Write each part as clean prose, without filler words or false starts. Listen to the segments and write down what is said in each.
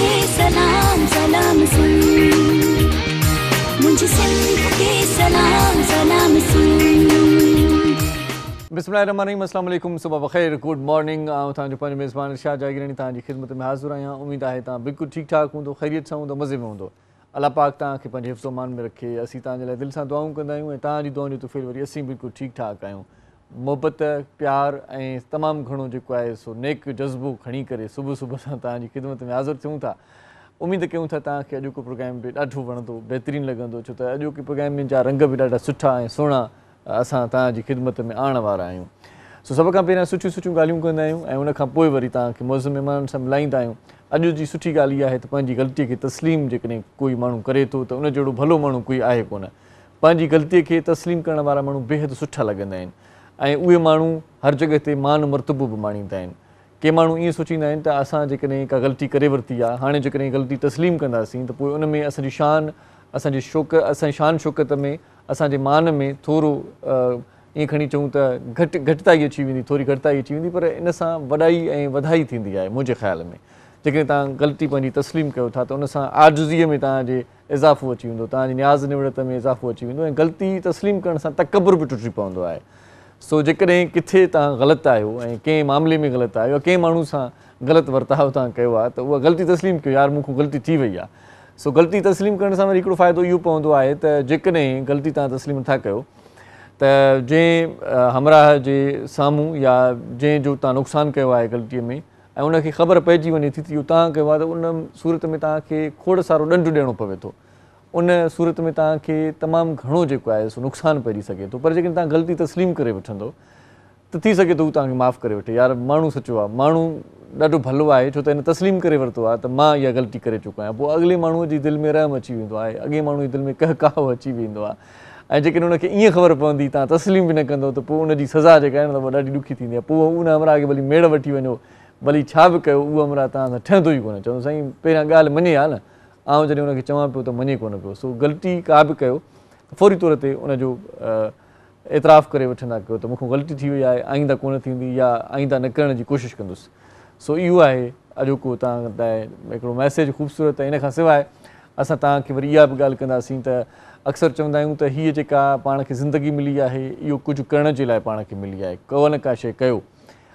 खे सलाम सलाम सुन, मुझे सिंध खे सलाम सलाम सुन। बिस्मिल्लाहिर्रहमानिर्रहीम, अस्सलाम वालेकुम, सुबह बख़ैर, गुड मॉर्निंग। तव्हांजो पंहिंजो मेज़बान इरशाद जागीरानी तव्हांजी ख़िदमत में हाज़िर आहियां। उम्मीद आहे तव्हां बिल्कुलु ठीकु ठाक हूंदो, ख़ैरियत सां हूंदो, मज़े में हूंदो। अल्लाह पाक तव्हांखे पंहिंजे हिफ़्ज़ो अमान में रखे। असीं तव्हांजे लाइ दिलि सां दुआऊं कंदा आहियूं ऐं तव्हांजी दुआउनि जो तुफ़ैल वरी असीं बिल्कुलु ठीकु ठाक आहियूं। मोहबत, प्यार ऐं तमामु घणो जेको आहे सो नेक जज़्बो खणी करे सुबुह सुबुह सां तव्हांजी ख़िदमत में हाज़िर थियूं था। उमेद कयूं था तव्हांखे अॼोको प्रोग्राम बि ॾाढो वणंदो, बहितरीनु लॻंदो, छो त अॼोके प्रोग्राम जा रंग बि ॾाढा सुठा ऐं सुहिणा असां तव्हांजी ख़िदमत में आणण वारा आहियूं। सो सभ खां पहिरियां सुठियूं सुठियूं ॻाल्हियूं कंदा आहियूं ऐं उनखां पोइ वरी तव्हांखे मौज़ महिमाननि सां मिलाईंदा आहियूं। अॼु जी सुठी ॻाल्हि इहा आहे त पंहिंजी ग़लतीअ खे तस्लीम जेकॾहिं कोई माण्हू करे थो त उन जहिड़ो भलो माण्हू कोई आहे कोन। पंहिंजी ग़लतीअ खे तस्लीम करण वारा माण्हू बेहदि सुठा लॻंदा आहिनि ऐं उहे माण्हू हर जॻह ते मान मर्तबो बि माणींदा आहिनि। के माण्हू ईअं सोचींदा आहिनि त असां जेकॾहिं का ग़लती करे वरिती आहे, हाणे जेकॾहिं ग़लती तस्लीम कंदासीं त पोइ उन में असांजी शान, असांजी असांजी शान शौक़त में, असांजे मान में थोरो ईअं खणी चऊं त घटिताई अची वेंदी, थोरी घटिताई अची वेंदी। पर इन सां वॾाई ऐं वधाई थींदी आहे मुंहिंजे ख़्याल में। जेकॾहिं तव्हां ग़लती पंहिंजी तस्लीम कयो था त उन सां आज़ीज़ीअ में तव्हांजे इज़ाफ़ो अची वेंदो, तव्हांजी न्याज़ निवड़त में इज़ाफ़ो अची वेंदो ऐं ग़लती तस्लीम करण सां तकबुर बि टुटी पवंदो आहे। सो जेकॾहिं किथे तव्हां ग़लति आहियो ऐं कंहिं मामले में ग़लति आहियो, कंहिं माण्हू सां ग़लति वर्ताव तव्हां कयो आहे त उहा ग़लती तस्लीम कयो, यार मूंखां ग़लती थी वई आहे। सो ग़लती तस्लीम करण सां वरी हिकिड़ो फ़ाइदो इहो पवंदो आहे त जेकॾहिं ग़लती तव्हां तस्लीम नथा कयो त जंहिं हमराह जे साम्हूं या जंहिंजो तव्हां नुक़सानु कयो आहे ग़लतीअ में ऐं उनखे ख़बर पइजी वञे थी त इहो तव्हां कयो आहे त उन सूरत में तव्हांखे खोड़ सारो ॾंडु ॾियणो पवे थो। उन सूरत में तव्हांखे तमामु घणो जेको आहे सो नुक़सानु पइजी सघे थो। पर जेकॾहिं तव्हां ग़लती तस्लीम करे वठंदो त थी सघे थो हू तव्हांखे माफ़ु करे वठे, यार माण्हू सचो आहे, माण्हू ॾाढो भलो आहे, छो त हिन तस्लीम करे वरितो आहे त मां इहा ग़लती करे चुको आहियां। पोइ अॻिले माण्हूअ जी दिलि में रहम अची वेंदो आहे, अॻे माण्हूअ जी दिलि में कहकाहो अची वेंदो आहे। ऐं जेकॾहिं उनखे ईअं ख़बर पवंदी तव्हां तस्लीम बि न कंदो त पोइ उनजी सज़ा जेका आहे न उहा ॾाढी ॾुखी थींदी आहे। पोइ उन हमराह खे भली मेड़ वठी वञो, भली छा बि कयो, उहो हमराह तव्हां सां ठहंदो ई कोन्हे। चवंदो साईं पहिरियां ॻाल्हि मञे आहे न, आउं जॾहिं उनखे चवां पियो त मञे कोन पियो। सो ग़लती का बि कयो फौरी तौर ते उनजो एतिराफ़ करे वठंदा कयो त मूंखां ग़लती थी वई आहे, आईंदा कोन थींदी या आईंदा न करण जी कोशिशि कंदुसि। सो इहो आहे अॼोको तव्हां लाइ हिकिड़ो मैसेज ख़ूबसूरत आहे। इन खां सवाइ असां तव्हांखे वरी इहा बि ॻाल्हि कंदासीं त अक्सर चवंदा आहियूं त हीअ जेका पाण खे ज़िंदगी मिली आहे इहो कुझु करण जे लाइ पाण खे मिली आहे, को न का शइ कयो।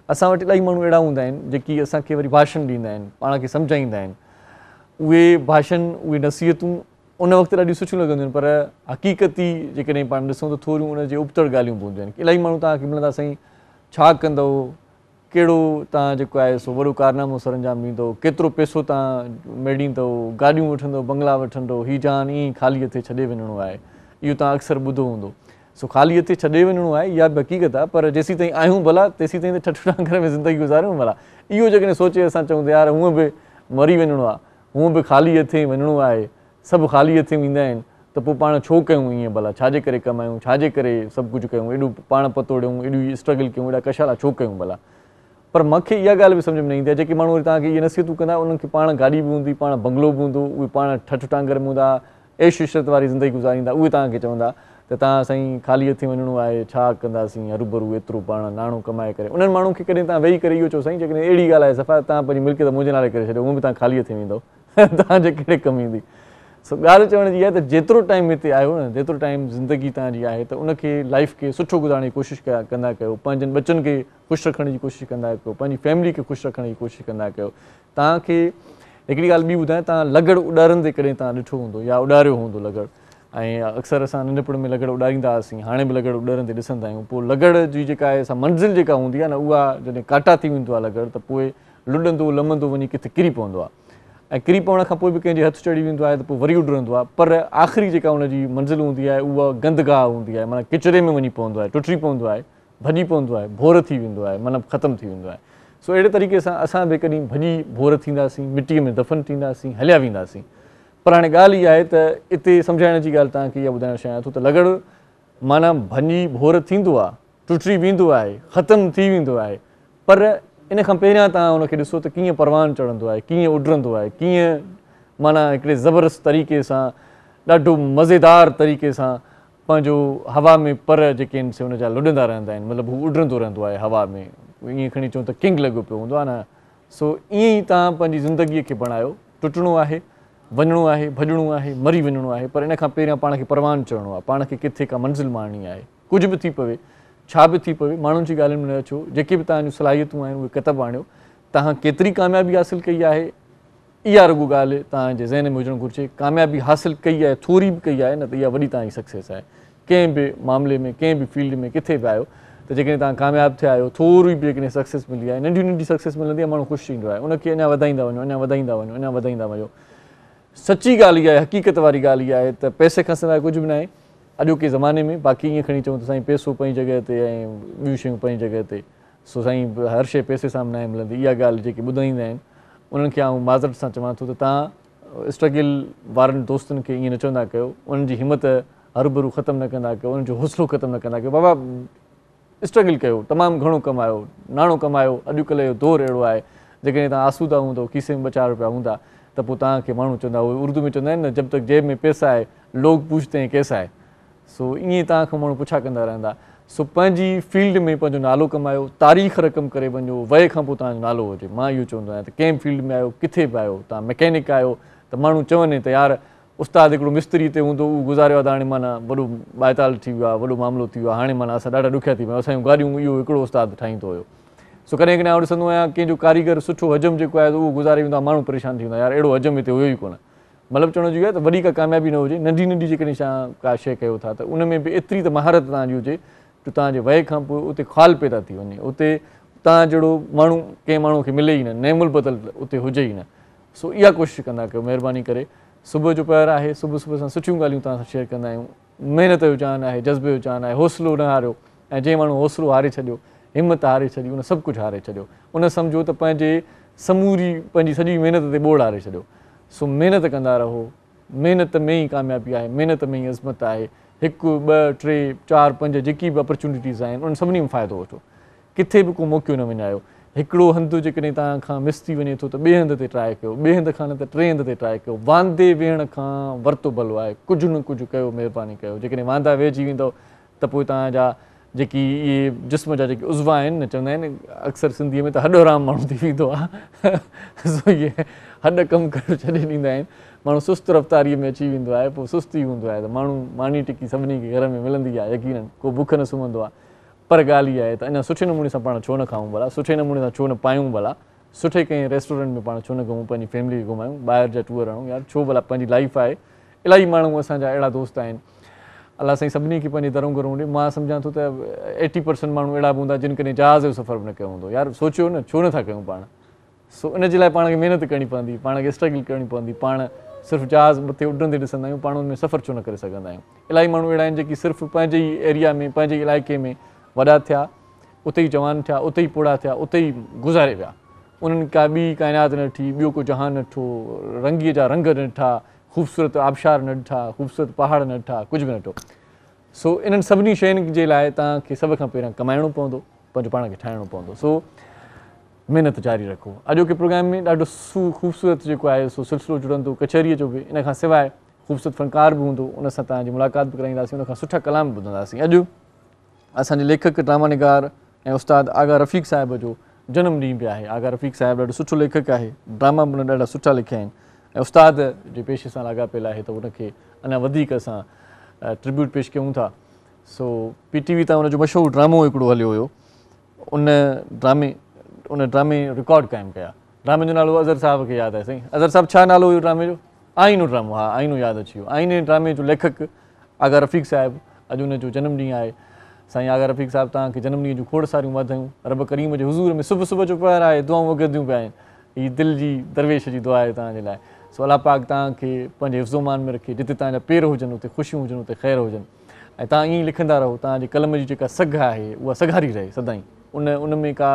असां वटि इलाही माण्हू अहिड़ा हूंदा आहिनि जेकी असांखे वरी भाषण ॾींदा आहिनि, पाण खे सम्झाईंदा आहिनि। उहे भाषण, उहे नसीहतूं उन वक़्तु ॾाढियूं सुठियूं लॻंदियूं आहिनि, पर हक़ीक़ती जेकॾहिं पाण ॾिसूं त थोरियूं उनजे उबतड़ ॻाल्हियूं बि हूंदियूं आहिनि। इलाही माण्हू तव्हांखे मिलंदा, साईं छा कंदव, कहिड़ो तव्हां जेको आहे सो वॾो कारनामो सर अंजाम ॾींदव, केतिरो पैसो तव्हां मेड़ींदव, गाॾियूं वठंदव, बंगला वठंदव, हीअ जान ईअं ख़ाली हथे छॾे वञिणो आहे। इहो तव्हां अक्सर ॿुधो हूंदो। सो ख़ाली हथे छॾे वञिणो आहे इहा बि हक़ीक़त आहे, पर जेसीं ताईं आहियूं भला तेसीं ताईं त ठठा घर में ज़िंदगी गुज़ारियूं भला। इहो जेकॾहिं सोचे असां चऊं त यार हूअं बि मरी वञिणो आहे, हूअं बि ख़ाली हथे वञिणो आहे, सभु ख़ाली हथे वेंदा आहिनि, त पोइ पाण छो कयूं ईअं भला, छाजे करे कमायूं, छाजे करे सभु कुझु कयूं, एॾो पाण पतो ॾियूं, एॾी स्ट्रगल कयूं, एॾा कशाला छो कयूं भला। पर मूंखे इहा ॻाल्हि बि सम्झ में न ईंदी आहे, जेके माण्हू वरी तव्हांखे इहे नसीहतूं कंदा उन्हनि खे पाण गाॾी बि हूंदी, पाण बंगलो बि हूंदो, उहे पाण ठठ टांगर में हूंदा, ऐश इशरत वारी ज़िंदगी गुज़ारींदा, उहे तव्हांखे चवंदा त तव्हां साईं ख़ाली हथे वञिणो आहे, छा कंदासीं हरूभरू एतिरो पाण नाणो कमाए करे। उन्हनि माण्हू खे कॾहिं तव्हां वेही करे इहो चओ साईं जेकॾहिं अहिड़ी ॻाल्हि आहे सफ़ा तव्हां पंहिंजी मिल्कियत मुंहिंजे नाले करे छॾियो, उहो बि तव्हां ख़ाली हथे वेंदव, तव्हांजे कहिड़े कमु ईंदी। सो ॻाल्हि चवण जी आहे त जेतिरो टाइम हिते आयो न, जेतिरो टाइम ज़िंदगी तव्हांजी आहे त उनखे लाइफ खे सुठो गुज़ारण जी कोशिशि कंदा कयो, पंहिंजनि बचनि खे ख़ुशि रखण जी कोशिशि कंदा कयो, पंहिंजी फैमिली खे ख़ुशि रखण जी कोशिशि कंदा कयो। तव्हांखे हिकिड़ी ॻाल्हि ॿी ॿुधायां, तव्हां लगड़ उॾारंदे कॾहिं तव्हां ॾिठो हूंदो या उॾारियो हूंदो लगड़, ऐं अक्सर असां नंढपण में लगड़ उॾारींदा हुआसीं, हाणे बि लगड़ उॾारंदे ॾिसंदा आहियूं। पोइ लगड़ जी जेका आहे असां मंज़िल जेका हूंदी आहे न, उहा जॾहिं काटा थी वेंदो आहे लगड़, त पोइ लुॾंदो लमंदो वञी किथे किरी पवंदो आहे, ऐं किरी पवण खां पोइ बि कंहिंजे हथु चढ़ी वेंदो आहे त पोइ वरी उॾरंदो आहे। पर आख़िरी जेका हुनजी मंज़िल हूंदी आहे उहा गंदगाह हूंदी आहे, माना किचिरे में वञी पवंदो आहे, टुटी पवंदो आहे, भॼी पवंदो आहे, भोर थी वेंदो आहे, माना ख़तमु थी वेंदो आहे। सो अहिड़े तरीक़े सां असां बि कॾहिं भॼी भोर थींदासीं, मिटीअ में दफ़न थींदासीं, हलिया वेंदासीं। पर हाणे ॻाल्हि इहा आहे त हिते सम्झाइण जी ॻाल्हि तव्हांखे इहा ॿुधाइणु चाहियां थो त लगड़ माना भॼी भोर थींदो आहे, टुटी वेंदो आहे, ख़तमु थी वेंदो आहे, पर इन खां पहिरियां तव्हां हुनखे ॾिसो त कीअं परवान चढ़ंदो आहे, कीअं उॾरंदो आहे, कीअं माना हिकिड़े ज़बरदस्त तरीक़े सां, ॾाढो मज़ेदार तरीक़े सां पंहिंजो हवा में पर जेके आहिनि से हुनजा लुॾंदा रहंदा आहिनि, मतिलबु हू उॾरंदो रहंदो आहे हवा में, ईअं खणी चऊं त किंग लॻो पियो हूंदो आहे न। सो ईअं ई तव्हां पंहिंजी ज़िंदगीअ खे बणायो, टुटणो आहे, वञणो आहे, भॼणो आहे, मरी वञणो आहे, पर इन खां पहिरियां पाण खे परवान चढ़णो आहे, पाण खे किथे का मंज़िल माणनी आहे। कुझु बि थी पवे, छा बि थी पवे, माण्हुनि जी ॻाल्हियुनि में न अचो, जेके बि तव्हांजूं सलाहियतूं आहिनि उहे किताब आणियो। तव्हां केतिरी कामयाबी हासिल कई आहे इहा रुॻो ॻाल्हि तव्हांजे ज़हन में हुजणु घुरिजे। कामयाबी हासिल कई आहे, थोरी बि कई आहे न, त इहा वॾी तव्हांजी सक्सेस आहे। कंहिं बि मामले में, कंहिं बि फील्ड में, किथे बि आहियो, त जेकॾहिं तव्हां कामयाबु थिया आहियो, थोरी बि जेकॾहिं सक्सेस मिली आहे, नंढी नंढी सक्सेस मिलंदी आहे, माण्हू ख़ुशि थींदो आहे, उनखे अञा वधाईंदा वञो, अञा वधाईंदा वञो, अञा वधाईंदा वञो। सची ॻाल्हि इहा आहे, हक़ीक़त वारी ॻाल्हि इहा आहे त पैसे खां सवाइ कुझु बि न आहे अॼोके ज़माने में। बाक़ी ईअं खणी चऊं त साईं पैसो पंहिंजी जॻह ते ऐं ॿियूं शयूं पंहिंजी जॻह ते, सो साईं हर शइ पैसे सां न आहे मिलंदी। इहा ॻाल्हि जेके ॿुधाईंदा आहिनि उन्हनि खे आउं माज़रत सां चवां थो त तव्हां स्ट्रगल वारनि दोस्तनि खे ईअं न चवंदा कयो, उन्हनि जी हिमत हरूभरू ख़तमु न कंदा कयो, उन्हनि जो हौसलो ख़तमु न कंदा कयो। बाबा स्ट्रगल कयो, तमामु घणो कमायो, नाणो कमायो। अॼुकल्ह जो दौरु अहिड़ो आहे, जेकॾहिं तव्हां आसूदा हूंदो, खीसे में 2-4 रुपया हूंदा, त पोइ तव्हांखे माण्हू चवंदा, उहे उर्दू में चवंदा आहिनि न, जब तक जेब में पैसा आहे लोग पूछते हैं कैसा है। सो ईअं तव्हां खां माण्हू पुछा कंदा रहंदा। सो पंहिंजी फील्ड में पंहिंजो नालो कमायो, तारीख़ रक़म करे वञो, वए खां पोइ तव्हांजो नालो हुजे। मां इहो चवंदो आहियां त कंहिं फील्ड में आहियो, किथे बि आहियो, तव्हां मैकेनिक आहियो त माण्हू चवनि त यार उस्तादु हिकिड़ो मिस्त्री ते हूंदो, उहो गुज़ारियो आहे त हाणे माना वॾो बाएताल थी वियो आहे, वॾो मामिलो थी वियो आहे, हाणे माना असां ॾाढा ॾुखिया थी विया, असांजूं गाॾियूं इहो हिकिड़ो उस्तादु ठाहींदो हुयो। सो कॾहिं कॾहिं आउं ॾिसंदो आहियां कंहिंजो कारीगर सुठो हजम जेको आहे उहो गुज़ारे वेंदो आहे, माण्हू परेशान थी वेंदो आहे, यार अहिड़ो हजम हिते हुयो ई कोन। मतिलबु चवण जो इहो आहे त वॾी का कामयाबी न हुजे, नंढी नंढी जेकॾहिं का शइ कयो था त उन में बि एतिरी त महारत तव्हांजी हुजे त तव्हांजे वए खां पोइ उते ख़्वाल पैदा थी वञे, उते तव्हां जहिड़ो माण्हू कंहिं माण्हू खे मिले ई न, नेमुल बदल उते हुजे ई न। सो इहा कोशिशि कंदा कयो, महिरबानी करे। सुबुह जो पहर आहे, सुबुह सुबुह सां सुठियूं ॻाल्हियूं तव्हां सां शेयर कंदा आहियूं। महिनत जो जान आहे, जज़्बे जो जान आहे, हौसलो न हारियो। ऐं जंहिं माण्हू हौसलो हारे छॾियो, हिमत हारे छॾी, उन सभु कुझु हारे छॾियो। उन सम्झो त पंहिंजी सॼी महिनत ते ॿोड़ हारे छॾियो। सो महिनत कंदा रहो, महिनत में ई कामयाबी आहे, महिनत में ई अज़मत आहे। 1, 2, 3, 4, 5 जेकी बि अपॉर्चुनिटीज़ आहिनि उन सभिनी में फ़ाइदो वठो। किथे बि को मौक़ो न विञायो। हिकिड़ो हंधु जेकॾहिं तव्हां खां मिस थी वञे थो त ॿिए हंध ते ट्राए कयो, ॿिए हंध खां न त 3 हंध ते ट्राए कयो। वांदे वेहण खां वरितो भलो आहे, कुझु न कुझु कयो, महिरबानी कयो। जेकॾहिं वांदा वेहिजी वेंदव त पोइ तव्हांजा जेकी इहे जिस्म जा जेके उज़वा आहिनि न, चवंदा आहिनि अक्सर सिंधीअ में त हॾ हराम माण्हू थी वेंदो आहे। सो इहे हॾ कमु करे छॾे ॾींदा आहिनि, माण्हू सुस्त रफ़्तारीअ में अची वेंदो आहे, पोइ सुस्ती हूंदो आहे त माण्हू मानी टिकी सभिनी खे घर में मिलंदी आहे, यकीनन को बुख न सुम्हंदो आहे। पर ॻाल्हि इहा आहे त अञा सुठे नमूने सां पाण छो न खाऊं भला, सुठे नमूने सां छो न पायूं भला, सुठे कंहिं रेस्टोरेंट में पाण छो न घुमूं, पंहिंजी फैमिली खे घुमायूं, ॿाहिरि जा टूर हणूं, यार छो भला, पंहिंजी लाइफ आहे। इलाही माण्हू असांजा अहिड़ा दोस्त आहिनि, अलाह साईं सभिनी खे पंहिंजी दरूं घरूं ॾे। मां सम्झां थो त 80% माण्हू अहिड़ा बि हूंदा जिन कॾहिं जहाज़ जो सफ़र बि न कयो हूंदो। यार सोचियो न, छो नथा कयूं पाण। सो इन जे लाइ पाण खे महिनत करणी पवंदी, पाण खे स्ट्रगल करणी पवंदी। पाण सिर्फ़ु जहाज़ मथे उॾंदे ॾिसंदा आहियूं, पाण उनमें सफ़र छो न करे सघंदा आहियूं। इलाही माण्हू अहिड़ा आहिनि जेकी सिर्फ़ु पंहिंजे ई एरिया में, पंहिंजे इलाइक़े में वॾा थिया, उते ई जवान थिया, उते ई पूरा थिया, उते ई गुज़ारे विया। उन्हनि का ॿी काइनात न ॾिठी, ॿियो को जहान न ॾिठो, रंगीअ जा रंग न ॾिठा, ख़ूबसूरत आबशार न ॾिठा, ख़ूबसूरत पहाड़ न ॾिठा, कुझु बि न ॾिठो। सो इन्हनि सभिनी शयुनि जे लाइ तव्हांखे सभ खां पहिरियां कमाइणो पवंदो, पंहिंजो पाण खे ठाहिणो पवंदो। सो महिनत जारी रखो। अॼोके प्रोग्राम में ॾाढो ख़ूबसूरत जेको आहे सो सिलसिलो जुड़ंदो कचहरीअ जो बि। इन खां सवाइ ख़ूबसूरत फ़नकार बि हूंदो, उन सां तव्हांजी मुलाक़ात बि कराईंदासीं, उनखां सुठा कलाम बि ॿुधंदासीं। अॼु असांजे लेखक, ड्रामा निगार ऐं उस्ताद आगा रफ़ीक़ साहिब जो जनम ॾींहुं बि आहे। आगा रफ़ीक़ साहिबु ॾाढो सुठो लेखक आहे, ड्रामा बि उन ॾाढा सुठा लिखिया आहिनि ऐं उस्ताद जे पेशे सां लाॻापियल आहे, त उनखे अञा वधीक असां ट्रिब्यूट पेश कयूं था। सो PTV तां उनजो मशहूरु ड्रामो हिकिड़ो हलियो हुयो, उन ड्रामे रिकॉर्ड क़ाइमु कया। ड्रामे जो नालो अज़हर साहिब खे यादि आहे साईं? अज़हर साहिबु छा नालो हुयो ड्रामे जो? आईनो ड्रामो। हा, आईनो यादि अची वियो। आईने ड्रामे जो लेखक आगा रफ़ीक़ साहिबु, अॼु उनजो जनम ॾींहुं आहे। साईं आगा रफ़ीक़ साहिबु तव्हांखे जनम ॾींहं जूं खोड़ सारियूं वाधायूं। रब करीम जे हुज़ूर में सुबुह सुबुह जो पहर आहे, दुआऊं वगदियूं पिया आहिनि। हीअ दिलि जी दरवेश जी दुआ आहे तव्हांजे लाइ। सो अलाह पाक तव्हांखे पंहिंजे हिफ़्ज़ोमान में रखे, जिते तव्हांजा पेर हुजनि उते ख़ुशियूं हुजनि, उते ख़ैर हुजनि, ऐं तव्हां ईअं ई लिखंदा रहो। तव्हांजे कलम जी जेका सघ आहे उहा सघारी रहे सदाईं, उन में का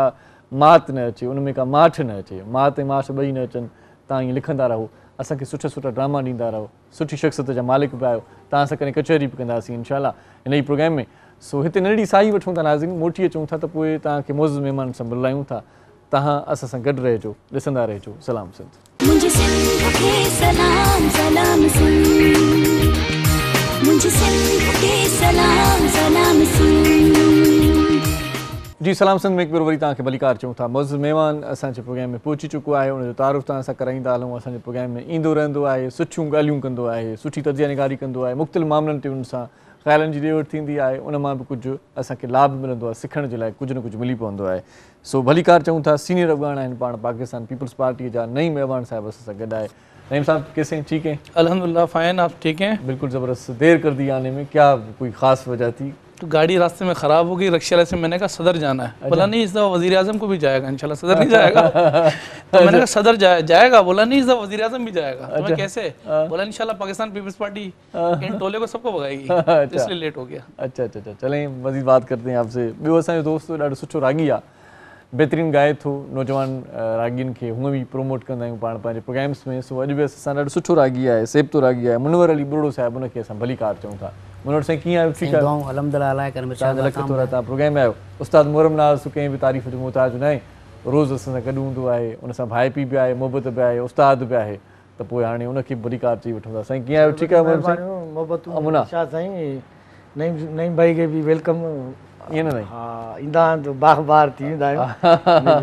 मात न अचे, उन में का माठ न अचे, मात ऐं माठ ॿई न अचनि। तव्हां ईअं लिखंदा रहो, असांखे सुठा सुठा ड्रामा ॾींदा रहो, सुठी शख़्सियत जा मालिक बि आहियो। तव्हां सां कॾहिं कचहरी बि कंदासीं इनशाअल्लाह हिन ई प्रोग्राम में। सो हिते नंढड़ी साई वठूं था नाज़रीन, मोटी अचूं था त पोइ तव्हांखे मौज़ महिमान सां मिलायूं था। तव्हां असां सां गॾु रहिजो, ॾिसंदा रहिजो। सलाम सिंध। मुंहिंजे सिंध खे सलाम सलाम सिंध, मुंहिंजे सिंध खे सलाम सलाम सिंध। जी सलाम संग में हिकु भेरो वरी तव्हांखे भलीकार चऊं था। मौज़ महिमान असांजे प्रोग्राम में पहुची चुको आहे, उनजो तारुफ़ तव्हां सां कराईंदा हलूं। असांजे प्रोग्राम में ईंदो रहंदो आहे, सुठियूं ॻाल्हियूं कंदो आहे, सुठी तजिया निगारी कंदो आहे, मुख़्तलिफ़ मामलनि ते उन सां ख़्यालनि जी ॾे वठि थींदी आहे, उन मां बि कुझु असांखे लाभ मिलंदो आहे, सिखण जे लाइ कुझु न कुझु मिली पवंदो आहे। सो भलीकार चऊं था। सीनियर अॻवान आहिनि पाण पाकिस्तान पीपल्स पार्टीअ जा नईम अॻवान साहिब असां सां गॾु आहे। नईम साहब कैसे हैं? ठीक हैं अल्हम्दुलिल्लाह फ़ाइन। आप ठीक हैं? बिल्कुल ज़बरदस्त। देर कर दी आने में, क्या कोई ख़ास वजह थी? तो गाड़ी रास्ते में ख़राब हो गई रिक्शा वाले से, मैंने कहा सदर जाना है। बोला नहीं इस दफ़ा वज़ीर आज़म को भी जाएगा इंशाल्लाह, सदर नहीं जाएगा। तो मैंने कहा सदर जाएगा। बोला नहीं इस दफ़ा वज़ीर आज़म भी जाएगा। तो मैं कैसे? बोला इंशाल्लाह पाकिस्तान पीपल्स पार्टी इन टोले को सबको भगाएगी। तो इसलिए लेट हो गया। अच्छा चलें मज़ीद बात करते हैं आपसे। ॿियो असांजो दोस्त ॾाढो सुठो रागी आहे, बहितरीन गाए थो, नौजवान रागियुनि खे हूअं बि प्रमोट कंदा आहियूं पाण पंहिंजे प्रोग्राम्स में। सो अॼु बि असां ॾाढो सुठो रागी आहे, सेबतो रागी आहे, मुनवर अली बुढ़ो साहिबु, उनखे असां भलीकार चऊं था। मुनवर साईं कीअं आहियो? ठीकु आहे तव्हांजा लख थोरा। तव्हां प्रोग्राम में आहियो। उस्ताद मुहर्रम नाज़ कंहिं बि तारीफ़ जो मुहताज न आहे, रोज़ असां सां गॾु हूंदो आहे, उन सां भाई पी बि आहे, मोहबत बि आहे, उस्ताद बि आहे। त पोइ हाणे उनखे भलीकार चई वठूं था। साईं कीअं आहियो? ठीकु आहे मुनवर साईं? अमुना साईं नईम भाई खे बि वेलकम। ईअं न? हा, ईंदा आहिनि त बार थी वेंदा आहियूं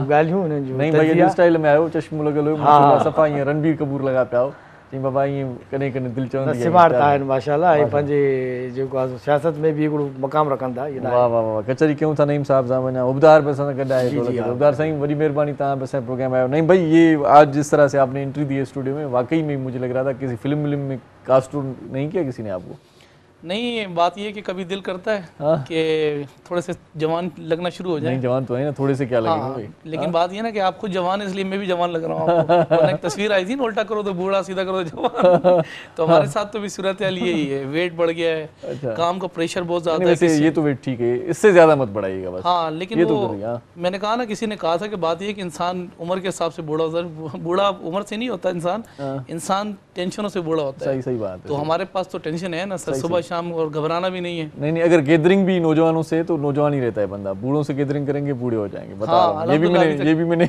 ॻाल्हियूं उन्हनि जूं। नईम भाई अॼु स्टाइल में आयो, चश्मो लॻल हुयो, सफ़ा ईअं रणबीर कपूर लॻा पिया हो। चई बाबा ईअं कॾहिं कॾहिं दिलि चवंदी आहे। स्मार्ट आहिनि माशाल्लाह, ऐं पंहिंजे जेको आहे सियासत में बि हिकिड़ो मक़ाम रखनि था। वाह वाह वाह, कचहरी कयूं था नईम साहब सां। वञा उबदार बि असां सां गॾु आहे। उबदार साईं वॾी महिरबानी, तव्हां बि असांजे प्रोग्राम आयो। नईम भाई ये आज जिस तरह से आपने एंट्री दी है स्टूडियो में, वाकई में मुझे लग रहा था किसी फिल्म में कास्ट नहीं किया किसी ने आपको? नहीं, बात ये कि कभी दिल करता है कि थोड़े से जवान लगना शुरू हो जाए। नहीं जवान तो है ना, थोड़े से क्या लगेगा भाई। लेकिन बात ये ना कि आप खुद जवान है, इसलिए मैं भी जवान लग रहा हूँ आपको। वरना एक तस्वीर आई थी ना, उल्टा करो तो बूढ़ा, सीधा करो तो जवान। तो हमारे साथ तो भी सूरत हाल यही है, वेट बढ़ गया है, काम का प्रेशर बहुत ज्यादा है। ये तो वेट ठीक है, इससे ज्यादा मत बढ़ाइएगा बस। हाँ, लेकिन वो मैंने कहा ना, किसी ने कहा था कि बात ये कि इंसान उम्र के हिसाब से बूढ़ा उम्र से नहीं होता, इंसान टेंशनों से बूढ़ा होता है। सही बात है। तो हमारे पास तो टेंशन है ना सर, सुबह शाम, और घबराना भी नहीं है। नहीं, अगर गैदरिंग भी नौजवानों से तो नौजवान ही रहता है बंदा, बूढ़ों से गैदरिंग करेंगे बूढ़े हो जाएंगे। बता रहा हूं, ये भी मैंने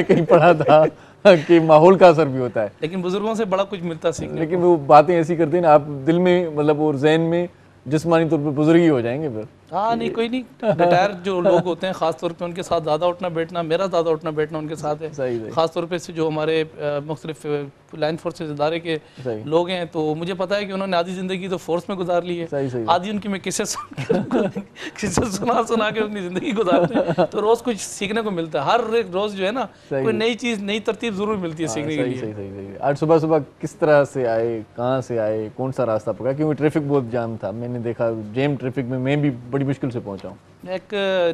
कहीं पढ़ा था कि माहौल का असर भी होता है। लेकिन बुजुर्गों से बड़ा कुछ मिलता सीखने। लेकिन वो बातें ऐसी करते हैं ना, आप दिल में मतलब और जहन में जिस्मानी तौर पर बुजुर्ग ही हो जाएंगे फिर। हाँ नहीं, कोई नहीं, रिटायर जो लोग होते हैं खास तौर पे उनके साथ ज़्यादा उठना बैठना, मेरा ज़्यादा उठना बैठना उनके साथ है। खास तौर पे से जो हमारे मुख्तलिफ लाइन फोर्सेस इदारे के लोग हैं, तो मुझे पता है कि उन्होंने आधी ज़िंदगी तो फोर्स में गुजार ली है, आधी उनकी मैं किस्से सुना के अपनी ज़िंदगी गुजारते हैं। तो रोज़ कुछ सीखने को मिलता है, हर एक रोज़ जो है ना कोई नई चीज़, नई तरतीब ज़रूर मिलती है सीखने के लिए। आज सुबह सुबह किस तरह से आए, कहाँ से आए, कौन सा रास्ता पकड़ा? क्योंकि ट्रैफिक बहुत जाम था, मैंने देखा जैम ट्रैफिक में मैं भी बड़ी मुश्किल से पहुंचा हूँ। एक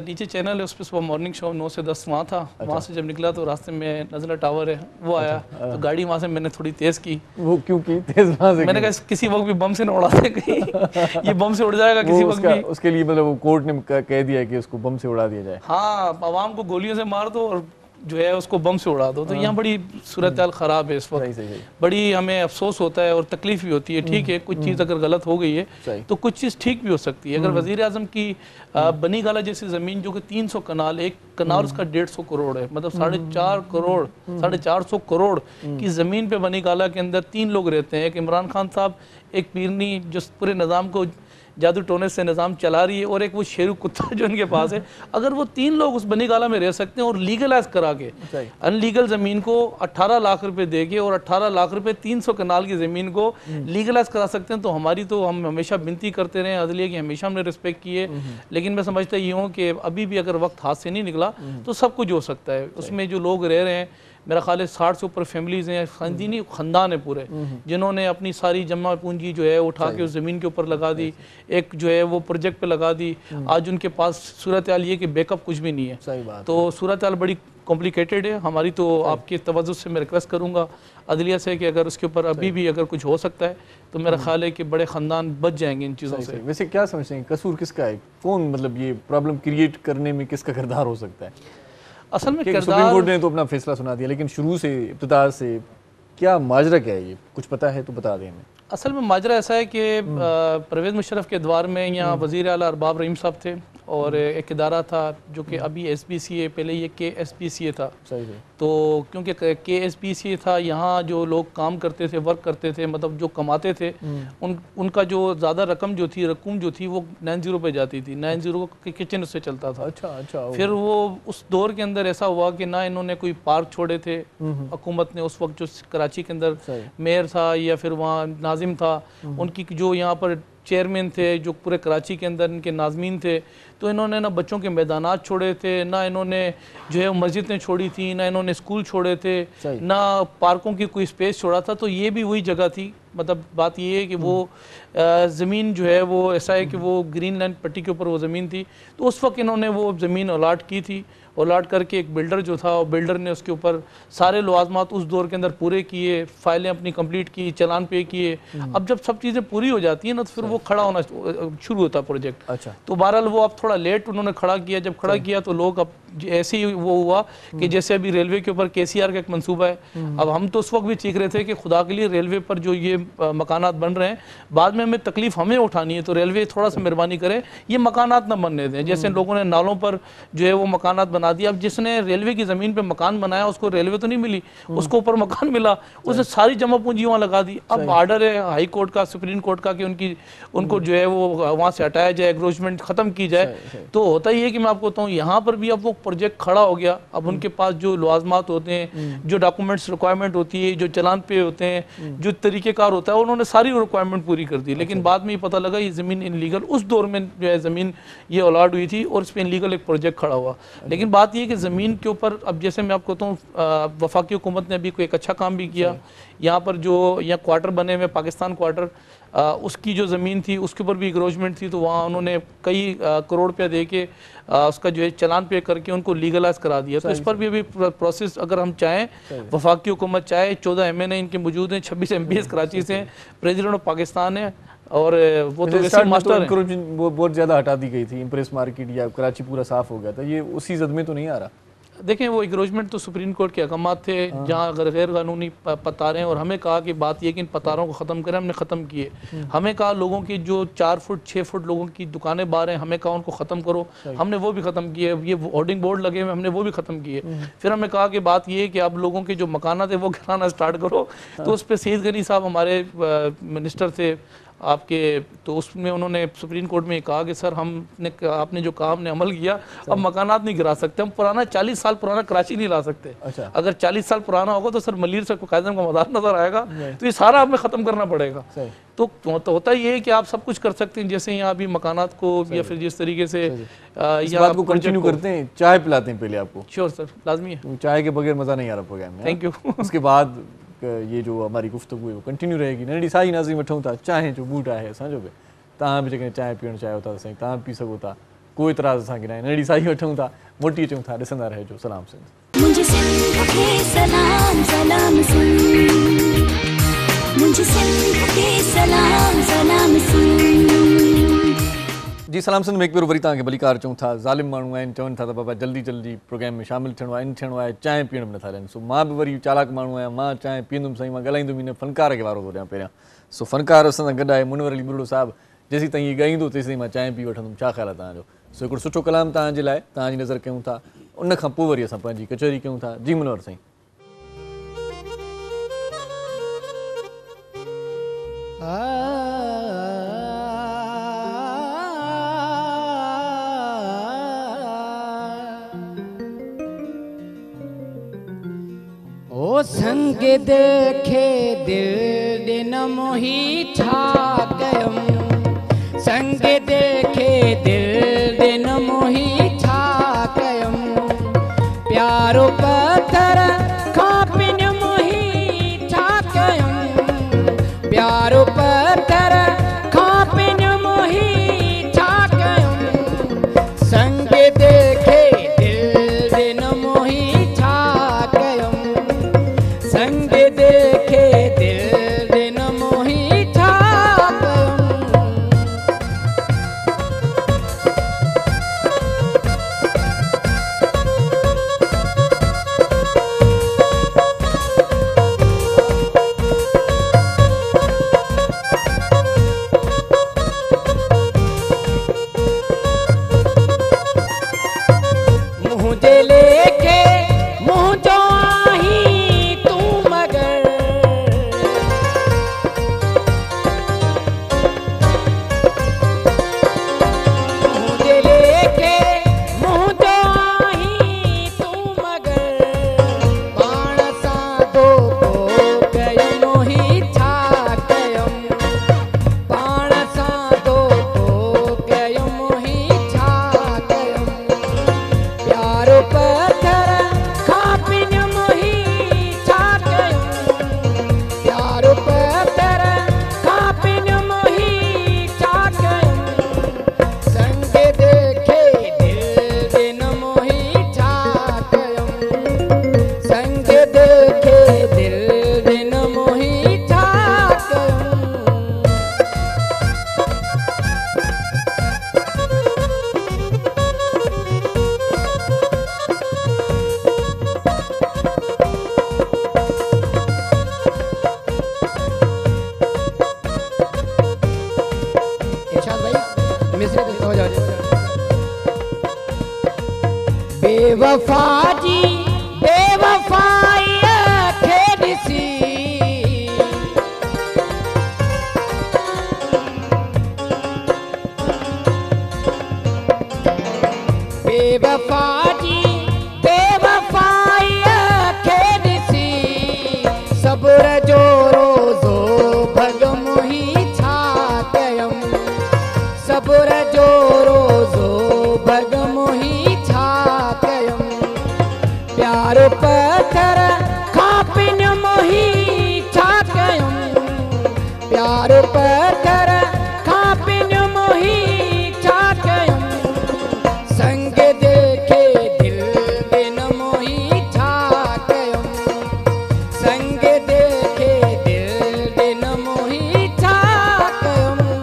नीचे चैनल है, उस पर सुबह मॉर्निंग शो 9 से 10 वहाँ था। वहाँ से जब निकला तो रास्ते में नज़ला टावर है, वो आया। तो गाड़ी वहाँ से मैंने थोड़ी तेज़ की। वो क्यों की तेज़? वहाँ से मैंने कहा किसी वक्त भी बम से न उड़ा दे कहीं, ये बम से उड़ जाएगा किसी वक्त भी। उसके लिए मतलब वो कोर्ट ने कह दिया है कि उसको बम से उड़ा दिया जाए। हाँ, आवाम को गोलियों से मार दो और जो है उसको बम से उड़ा दो। तो यहाँ बड़ी सूरत हाल ख़राब है इस वक्त। बड़ी हमें अफसोस होता है और तकलीफ भी होती है। ठीक है, कुछ चीज़ अगर गलत हो गई है तो कुछ चीज़ ठीक भी हो सकती है। अगर वज़ीर आज़म की बनी गाला जैसी ज़मीन, जो कि 300 कनाल, एक कनाल उसका 150 करोड़ है, मतलब 450 करोड़ की ज़मीन पे बनी गाला के अंदर 3 लोग रहते हैं। एक इमरान खान साहब, एक पीरनी जो पूरे निज़ाम को जादू टोने से निज़ाम चला रही है, और एक वो शेरू कुत्ता जो उनके पास है। अगर वो 3 लोग उस बनी गाला में रह सकते हैं और लीगलाइज करा के अनलीगल ज़मीन को 18 लाख रुपए दे के, और 18 लाख रुपए 300 कनाल की ज़मीन को लीगलाइज करा सकते हैं, तो हमारी तो हम हमेशा विनती करते रहे अदलिया की, हमेशा हमने रिस्पेक्ट की है। लेकिन मैं समझता ये हूँ कि अभी भी अगर वक्त हाथ से नहीं निकला तो सब कुछ हो सकता है। उसमें जो लोग रह रहे हैं, मेरा ख्याल है 60 से ऊपर फैमिलीज़ हैं, खानदानी ख़ानदान है पूरे, जिन्होंने अपनी सारी जमा पूंजी जो है उठा के उस ज़मीन के ऊपर लगा दी, एक जो है वो प्रोजेक्ट पे लगा दी। आज उनके पास सूरत हाल ये कि बैकअप कुछ भी नहीं है। सही बात। तो सूरत हाल बड़ी कॉम्प्लिकेटेड है। हमारी तो आपकी तवज्जो से मैं रिक्वेस्ट करूँगा अदलिया से कि अगर उसके ऊपर अभी भी अगर कुछ हो सकता है तो मेरा ख्याल है कि बड़े ख़ानदान बच जाएंगे इन चीज़ों से। वैसे क्या समझते हैं, कसूर किसका है? कौन मतलब ये प्रॉब्लम क्रिएट करने में किसका किरदार हो सकता है? असल में सुप्रीम कोर्ट ने तो अपना फैसला सुना दिया, लेकिन शुरू से, इब्तिदा से क्या माजरा क्या है, ये कुछ पता है तो बता दें हमें। असल में माजरा ऐसा है कि परवेज़ मुशर्रफ के दौर में यहाँ वज़ीर आला अरबाब रहीम साहब थे, और एक इदारा था जो कि अभी SPCA, पहले ये KSPCA था। सही है। तो क्योंकि KSPCA था, यहाँ जो लोग काम करते थे, वर्क करते थे, मतलब जो कमाते थे, उनका जो ज़्यादा रकम जो थी वो 90 पे जाती थी। 90 के किचन उससे चलता था। अच्छा। फिर वो उस दौर के अंदर ऐसा हुआ कि ना इन्होंने कोई पार्क छोड़े थे हुकूमत ने, उस वक्त जो कराची के अंदर मेयर था या फिर वहाँ नाजिम था, उनकी जो यहाँ पर चेयरमैन थे, जो पूरे कराची के अंदर इनके नाजमीन थे, तो इन्होंने ना बच्चों के मैदानात छोड़े थे, ना इन्होंने जो है मस्जिदें छोड़ी थी, ना इन्होंने स्कूल छोड़े थे, ना पार्कों की कोई स्पेस छोड़ा था। तो ये भी वही जगह थी। मतलब बात ये है कि वो ज़मीन जो है वो ऐसा है कि वो ग्रीन लैंड पट्टी के ऊपर वो ज़मीन थी। तो उस वक्त इन्होंने वो ज़मीन अलाट की थी। अलाट करके एक बिल्डर जो था, और बिल्डर ने उसके ऊपर सारे लवाजमात उस दौर के अंदर पूरे किए, फाइलें अपनी कंप्लीट की, चालान पे किए। अब जब सब चीज़ें पूरी हो जाती हैं ना, तो फिर वो खड़ा होना शुरू होता प्रोजेक्ट। अच्छा। तो बहरहाल वो अब थोड़ा लेट उन्होंने खड़ा किया। जब खड़ा किया तो लोग अब ऐसे ही वो हुआ कि जैसे अभी रेलवे के ऊपर KCR का एक मंसूबा है। अब हम तो उस वक्त भी चीख रहे थे कि खुदा के लिए रेलवे पर जो ये मकानात बन रहे हैं, बाद में हमें तकलीफ हमें उठानी है, तो रेलवे थोड़ा सा मेहरबानी करे, ये मकानात ना बनने दें। जैसे लोगों ने नालों पर जो है वो मकानात बना दिया। अब जिसने रेलवे की ज़मीन पर मकान बनाया उसको रेलवे तो नहीं मिली, उसको ऊपर मकान मिला, उसने सारी जमा पूंजी वहाँ लगा दी। अब आर्डर है हाई कोर्ट का, सुप्रीम कोर्ट का कि उनको जो है वो वहाँ से हटाया जाए, एग्रोचमेंट ख़त्म की जाए। तो होता ही है कि मैं आपको बताऊँ, यहाँ पर भी अब वो प्रोजेक्ट खड़ा हो गया। अब उनके पास जो लवाजमात होते हैं, जो डॉक्यूमेंट्स रिक्वायरमेंट होती है, जो चलान पे होते हैं, जो तरीक़ेकार होता है, उन्होंने सारी रिक्वायरमेंट पूरी कर दी। लेकिन बाद में ये पता लगा ये ज़मीन इनलीगल, उस दौर में जो है ज़मीन ये अलॉट हुई थी और इस पर इनलीगल एक प्रोजेक्ट खड़ा हुआ। लेकिन बात ये है कि ज़मीन के ऊपर अब जैसे मैं आपको बताऊँ, वफाकी हुकूमत ने अभी कोई एक अच्छा काम भी किया। यहाँ पर जो यहाँ क्वार्टर बने हुए पाकिस्तान क्वार्टर, उसकी जो ज़मीन थी उसके ऊपर भी एग्रोचमेंट थी। तो वहाँ उन्होंने कई करोड़ रुपया दे के उसका जो है चलान पे करके उनको लीगलाइज करा दिया। तो इस पर भी अभी प्रोसेस अगर हम चाहें, वफाकी हुकूमत चाहे, 14 MNA इनके मौजूद हैं, 26 MPs कराची से हैं, प्रेसिडेंट ऑफ पाकिस्तान है, और वो तो वैसे मास्टर है। वो बहुत ज़्यादा हटा दी गई थी, इंप्रेस मार्केट या कराची पूरा साफ हो गया था, ये उसी जद में तो नहीं आ रहा। देखें वो एग्रोचमेंट तो सुप्रीम कोर्ट के अहकामात थे, जहाँ अगर गैर कानूनी पतारें, और हमें कहा कि बात यह कि इन पतारों को ख़त्म करें, हमने ख़त्म किए। हमें कहा लोगों की जो 4 फुट 6 फुट लोगों की दुकानें बाहर हैं, हमें कहा उनको ख़त्म करो, हमने वो भी ख़त्म किए। ये होर्डिंग बोर्ड लगे हुए, हमने वो भी ख़त्म किए। फिर हमें कहा कि बात ये है कि अब लोगों के जो मकानात है वो गिराना स्टार्ट करो। तो उस पर सईद गनी साहब हमारे मिनिस्टर थे आपके, तो उसमें उन्होंने सुप्रीम कोर्ट में कहा कि सर हमने आपने जो काम ने अमल किया, अब मकानात नहीं गिरा सकते, हम पुराना 40 साल पुराना कराची नहीं ला सकते। अच्छा। अगर 40 साल पुराना होगा तो सर मलिर से कायदम का मदार नजर आएगा, तो ये सारा हमें ख़त्म करना पड़ेगा। तो होता ये है कि आप सब कुछ कर सकते हैं, जैसे यहाँ अभी मकानात को या फिर जिस तरीके से यहाँ को कंटिन्यू करते हैं। चाय पिलाते हैं पहले आपको। श्योर सर, लाजमी है, चाय के बगैर मज़ा नहीं आ रहा प्रोग्राम में। Thank you. उसके बाद ये जो हमारी गुफ्तगू है वो कंटिन्यू रहेगी। नंढी साई नाज़रीन वठूं था, चाहे जो बूट आहे असांजो बि, तव्हां बि जेकॾहिं चांहि पीअणु चाहियो था साईं तव्हां पी सघो था, कोई इतराज़ असांखे न आहे। नंढी साई वठूं था, मोटी अचूं था, ॾिसंदा रहिजो। सलाम सिंध। मुझे सिंध के सलाम सलाम सिंध, मुझे सिंध के सलाम सलाम सिंध। जी सलाम सिंध में एक भेरो वरी तव्हांखे भलीकार चऊं था। ज़ालिम माण्हू आहिनि, चवनि था त बाबा जल्दी जल्दी प्रोग्राम में शामिलु थियणो आहे, इन थियणो आहे, चांहि पीअण में नथा ॾियनि। सो मां बि वरी चालाक माण्हू आहियां, मां चांहि पीअंदुमि साईं, मां ॻाल्हाईंदुमि हिन फ़नकार खे वारो थो ॾियां पहिरियां। सो फ़नकार असां सां गॾु आहे मुनवर अली बुल्लो साहिबु। जेसीं ताईं हीअ ॻाईंदो तेसीं मां चांहि पी वठंदुमि। छा ख़्यालु आहे तव्हांजो? सो हिकिड़ो सुठो कलाम तव्हांजे लाइ, तव्हांजी नज़र कयूं था, उन खां पोइ वरी असां पंहिंजी कचहरी कयूं था। जी मुनवर साईं। ओ संग देखे दिल दिन मोही छा कयम, संग देखे दिल दिन मोही छा कयम, प्यारो पत्थर खापिन मोही छा कयम, प्यारो पत्थर खापिन मोही छा कयम, संग देखे दिल दिन मोही छा कयम, संग देखे दिल दिन मोही छा कयम। बेवफा जी बेवफाई खे ॾिसी बेवफा जी बेवफाई खे ॾिसी सब्र जो रोज़ो भॻ मोही छा कयमि सब्र जो रोज़ो भॻ मोही छा कयमि प्यार पत्थर खां पिन मोही छा कयमि प्यार पत्थर खां पिन मोही छा कयमि संग देखे दिल बिन मोही छा कयमि संग देखे दिल बिन मोही छा कयमि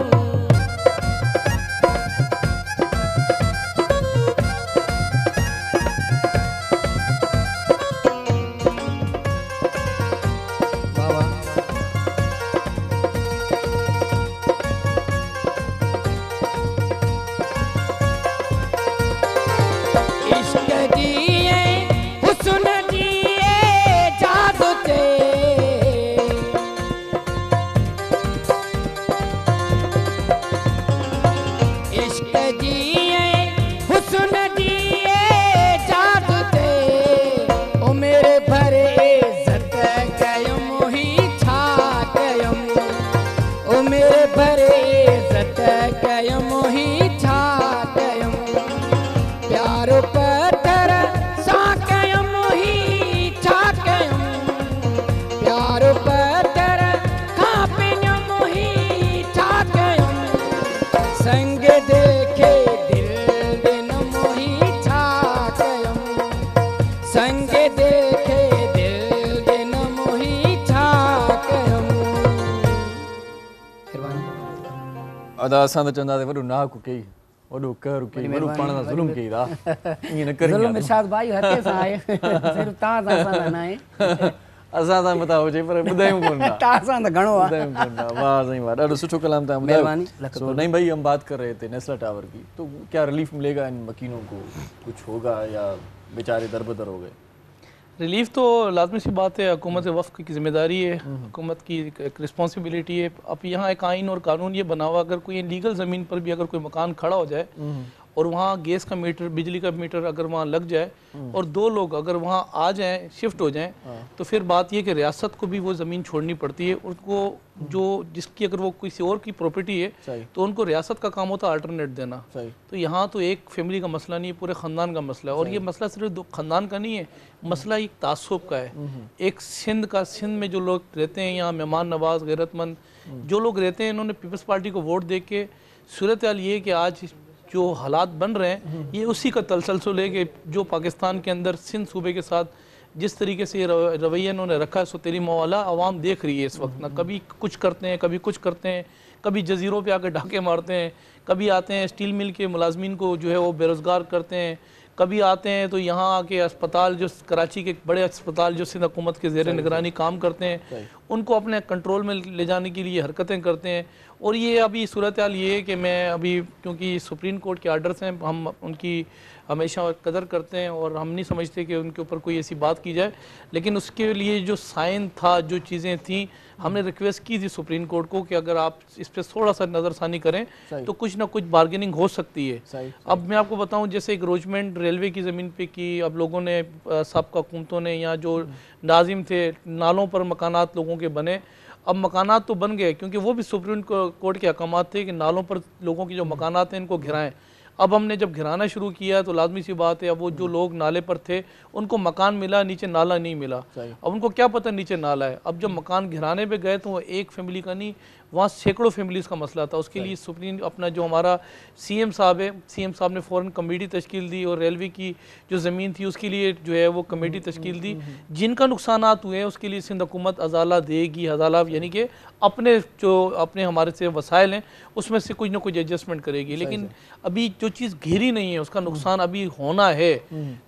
इश्क दिए हुस्न दिए जादू ते इश्क दिए हुस्न दिए जादू ते ओ मेरे भरे इज्जत कयम मोही छा कयम ओ मेरे भरे इज्जत कयम मोही छा कयम प्यार पत्थर सा कयम मोही छा कयम प्यार पत्थर खां पिन मोही छा कयम संग देखे दिल बिन मोही छा कयम संग देखे दिल बिन मोही छा कयम अदा असां त चवंदासीं वॾो नाहक कई वॾो कहर कई वॾो पाण सां ज़ुल्म कई था ईअं न करी ज़ुल्म इरशाद भाई हथे सां आहे सिर्फ़ तव्हां सां असां न आहे असां सां मथां हुजे पर ॿुधायूं कोन था तव्हां सां त घणो आहे ॿुधायूं कोन था वाह साईं वाह ॾाढो सुठो कलाम तव्हां मेहरबानी, ॿुधायो सो नहीं भाई हम बात कर रहे थे नेस्ला टावर की तो क्या रिलीफ मिलेगा इन मकीनों को कुछ होगा या बेचारे दरबदर हो गए रिलीफ तो लाजमी सी बात है हुकूमत वफ़ की जिम्मेदारी है हुकूमत की एक रिस्पॉन्सिबिलिटी है अब यहाँ एक आइन और कानून ये बना हुआ अगर कोई लीगल ज़मीन पर भी अगर कोई मकान खड़ा हो जाए और वहाँ गैस का मीटर बिजली का मीटर अगर वहाँ लग जाए और दो लोग अगर वहाँ आ जाएं शिफ्ट हो जाएं तो फिर बात ये कि रियासत को भी वो ज़मीन छोड़नी पड़ती है उनको जो जिसकी अगर वो किसी और की प्रॉपर्टी है तो उनको रियासत का काम होता है अल्टरनेट देना तो यहाँ तो एक फैमिली का मसला नहीं है पूरे ख़ानदान का मसला है और ये मसला सिर्फ दो ख़ानदान का नहीं है मसला एक तासुब का है एक सिंध में जो लोग रहते हैं यहाँ मेहमान नवाज गैरतमंद जो लोग रहते हैं इन्होंने पीपल्स पार्टी को वोट दे के सूरत हाल ये कि आज जो हालात बन रहे हैं ये उसी का तलसलसल है कि जो पाकिस्तान के अंदर सिंध सूबे के साथ जिस तरीके से रवैया इन्होंने रखा है सो तेरी मौला आवाम देख रही है इस वक्त ना कभी कुछ करते हैं कभी कुछ करते हैं कभी जजीरों पे आकर डाके मारते हैं कभी आते हैं स्टील मिल के मुलाजमीन को जो है वो बेरोज़गार करते हैं कभी आते हैं तो यहाँ आके अस्पताल जो कराची के बड़े अस्पताल जो सिंध हुकूमत के ज़ेर निगरानी काम करते हैं उनको अपने कंट्रोल में ले जाने के लिए हरकतें करते हैं और ये अभी सूरत हाल ये है कि मैं अभी क्योंकि सुप्रीम कोर्ट के आर्डर्स हैं हम उनकी हमेशा कदर करते हैं और हम नहीं समझते कि उनके ऊपर कोई ऐसी बात की जाए लेकिन उसके लिए जो साइन था जो चीज़ें थी हमने रिक्वेस्ट की थी सुप्रीम कोर्ट को कि अगर आप इस पर थोड़ा सा नज़रसानी करें तो कुछ ना कुछ बार्गेनिंग हो सकती है अब मैं आपको बताऊं जैसे एक रोजमेंट रेलवे की ज़मीन पे की अब लोगों ने सबका हुकूमतों ने यहाँ जो नाजिम थे नालों पर मकानात लोगों के बने अब मकानात तो बन गए क्योंकि वो भी सुप्रीम कोर्ट के अहकामात थे कि नालों पर लोगों की जो मकानात हैं इनको घिराएं अब हमने जब घिराना शुरू किया तो लाजमी सी बात है अब वो जो लोग नाले पर थे उनको मकान मिला नीचे नाला नहीं मिला अब उनको क्या पता नीचे नाला है अब जब मकान घिराने पे गए तो वो एक फैमिली का नहीं वहाँ सैकड़ों फैमिलीज़ का मसला था उसके लिए सुप्रीम अपना जो हमारा सीएम साहब है सीएम साहब ने फ़ौरन कमेटी तश्कील दी और रेलवे की जो ज़मीन थी उसके लिए जो है वो कमेटी तश्कील दी जिनका नुकसानात हुए हैं उसके लिए सिंध हुकूमत अजाला देगी अजाला यानी कि अपने हमारे से वसाइल हैं उसमें से कुछ ना कुछ एडजस्टमेंट करेगी लेकिन अभी जो चीज़ घिरी नहीं है उसका नुकसान अभी होना है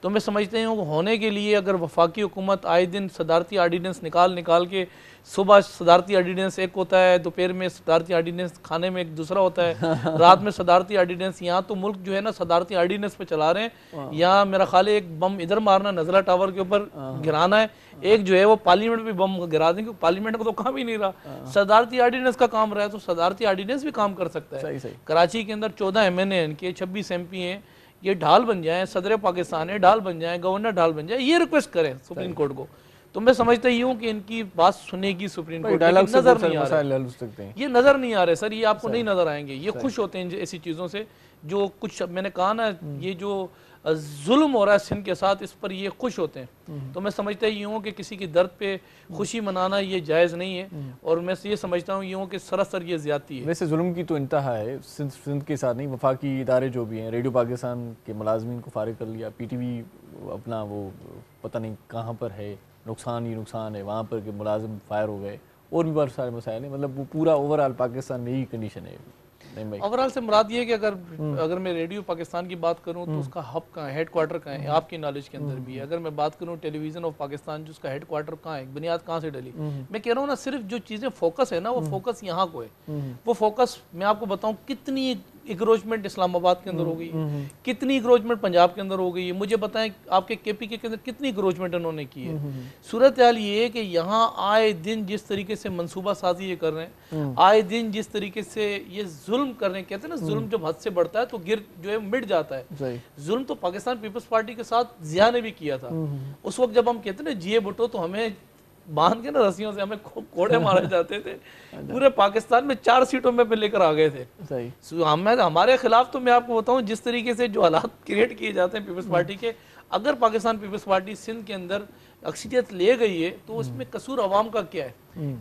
तो मैं समझते हूँ होने के लिए अगर वफाकी हुकूमत आए दिन सदारती आर्डीनेंस निकाल के सुबह सदारती ऑर्डिनेंस एक होता है, दोपहर में सदारती ऑर्डिनेंस खाने में एक दूसरा होता है, रात में सदारती ऑर्डिनेंस। यहाँ तो मुल्क जो है ना सदारती ऑर्डिनेंस पे चला रहे हैं। यहाँ मेरा ख्याल है एक बम इधर मारना, नजला टावर के ऊपर गिराना है, एक जो है वो पार्लियामेंट में बम गिरा देंगे। पार्लियामेंट का तो काम ही नहीं रहा, सदारती ऑर्डिनेंस का काम रहा है, तो सदारती ऑर्डिनेंस भी काम कर सकता है। कराची के अंदर 14 MN हैं इनके, 26 MP हैं, ये ढाल बन जाए, सदर पाकिस्तान है ढाल बन जाए, गवर्नर ढाल बन जाए, ये रिक्वेस्ट करें सुप्रीम कोर्ट को। तो मैं समझता ही हूँ कि इनकी बात सुनेगी सुप्रीम कोर्ट, नजर नहीं आ रहा, ये नजर नहीं आ रहे सर, ये आपको नहीं नजर आएंगे। ये खुश होते हैं ऐसी चीज़ों से, जो कुछ मैंने कहा ना, ये जो जुल्म हो रहा है सिंध के साथ, इस पर ये खुश होते हैं। तो मैं समझता ही हूँ कि किसी की दर्द पे खुशी मनाना ये जायज़ नहीं है, और मैं ये समझता हूँ यूँ कि सरासर ये ज़्यादती है। वैसे जुल्म की तो इंतहा है सिंध के साथ नहीं, वफाकी इदारे जो भी हैं, रेडियो पाकिस्तान के मुलाजमीन को फारिग कर लिया, PTV अपना वो पता नहीं कहाँ पर है, नुकसान ही नुकसान है, वहाँ पर के मुलाजिम फायर हो गए, और भी बहुत सारे मसाइल हैं। मतलब वो पूरा ओवरऑल पाकिस्तान में यही कंडीशन है। ओवरऑल से मुराद ये है कि अगर मैं रेडियो पाकिस्तान की बात करूं तो उसका हब कहाँ है, हेड क्वार्टर कहाँ है, आपकी नॉलेज के अंदर भी है। अगर मैं बात करूं टेलीविजन ऑफ पाकिस्तान, जो उसका हेड क्वार्टर कहाँ है, बुनियाद कहाँ से डली। मैं कह रहा हूँ ना, सिर्फ जो चीज़ें फोकस है ना, वो फोकस यहाँ को है। वो फोकस मैं आपको बताऊँ कितनी इंक्रोचमेंट इस्लामाबाद के अंदर हो गई, कितनी इंक्रोचमेंट पंजाब के अंदर हो गई है। मुझे बताएं आपके KPK के अंदर कितनी इंक्रोचमेंट उन्होंने की है। सूरत हाल ये है कि यहाँ आए दिन जिस तरीके से मंसूबा साजी ये कर रहे हैं, आए दिन जिस तरीके से ये जुल्म कर रहे हैं, कहते हैं ना जुल्म जब हद से बढ़ता है तो गिर जो है मिट जाता है। जुल्म तो पाकिस्तान पीपल्स पार्टी के साथ जिया ने भी किया था। उस वक्त जब हम कहते हैं ना जिए भुट्टो, तो हमें बांध के ना रस्सियों से हमें कोड़े मारे जाते थे। पूरे पाकिस्तान में 4 सीटों में लेकर आ गए थे। सही हमारे खिलाफ तो मैं आपको बताऊं, जिस तरीके से जो हालात क्रिएट किए जाते हैं पीपल्स पार्टी के, अगर पाकिस्तान पीपल्स पार्टी सिंध के अंदर अक्सरियत ले गई है तो उसमें कसूर अवाम का क्या है,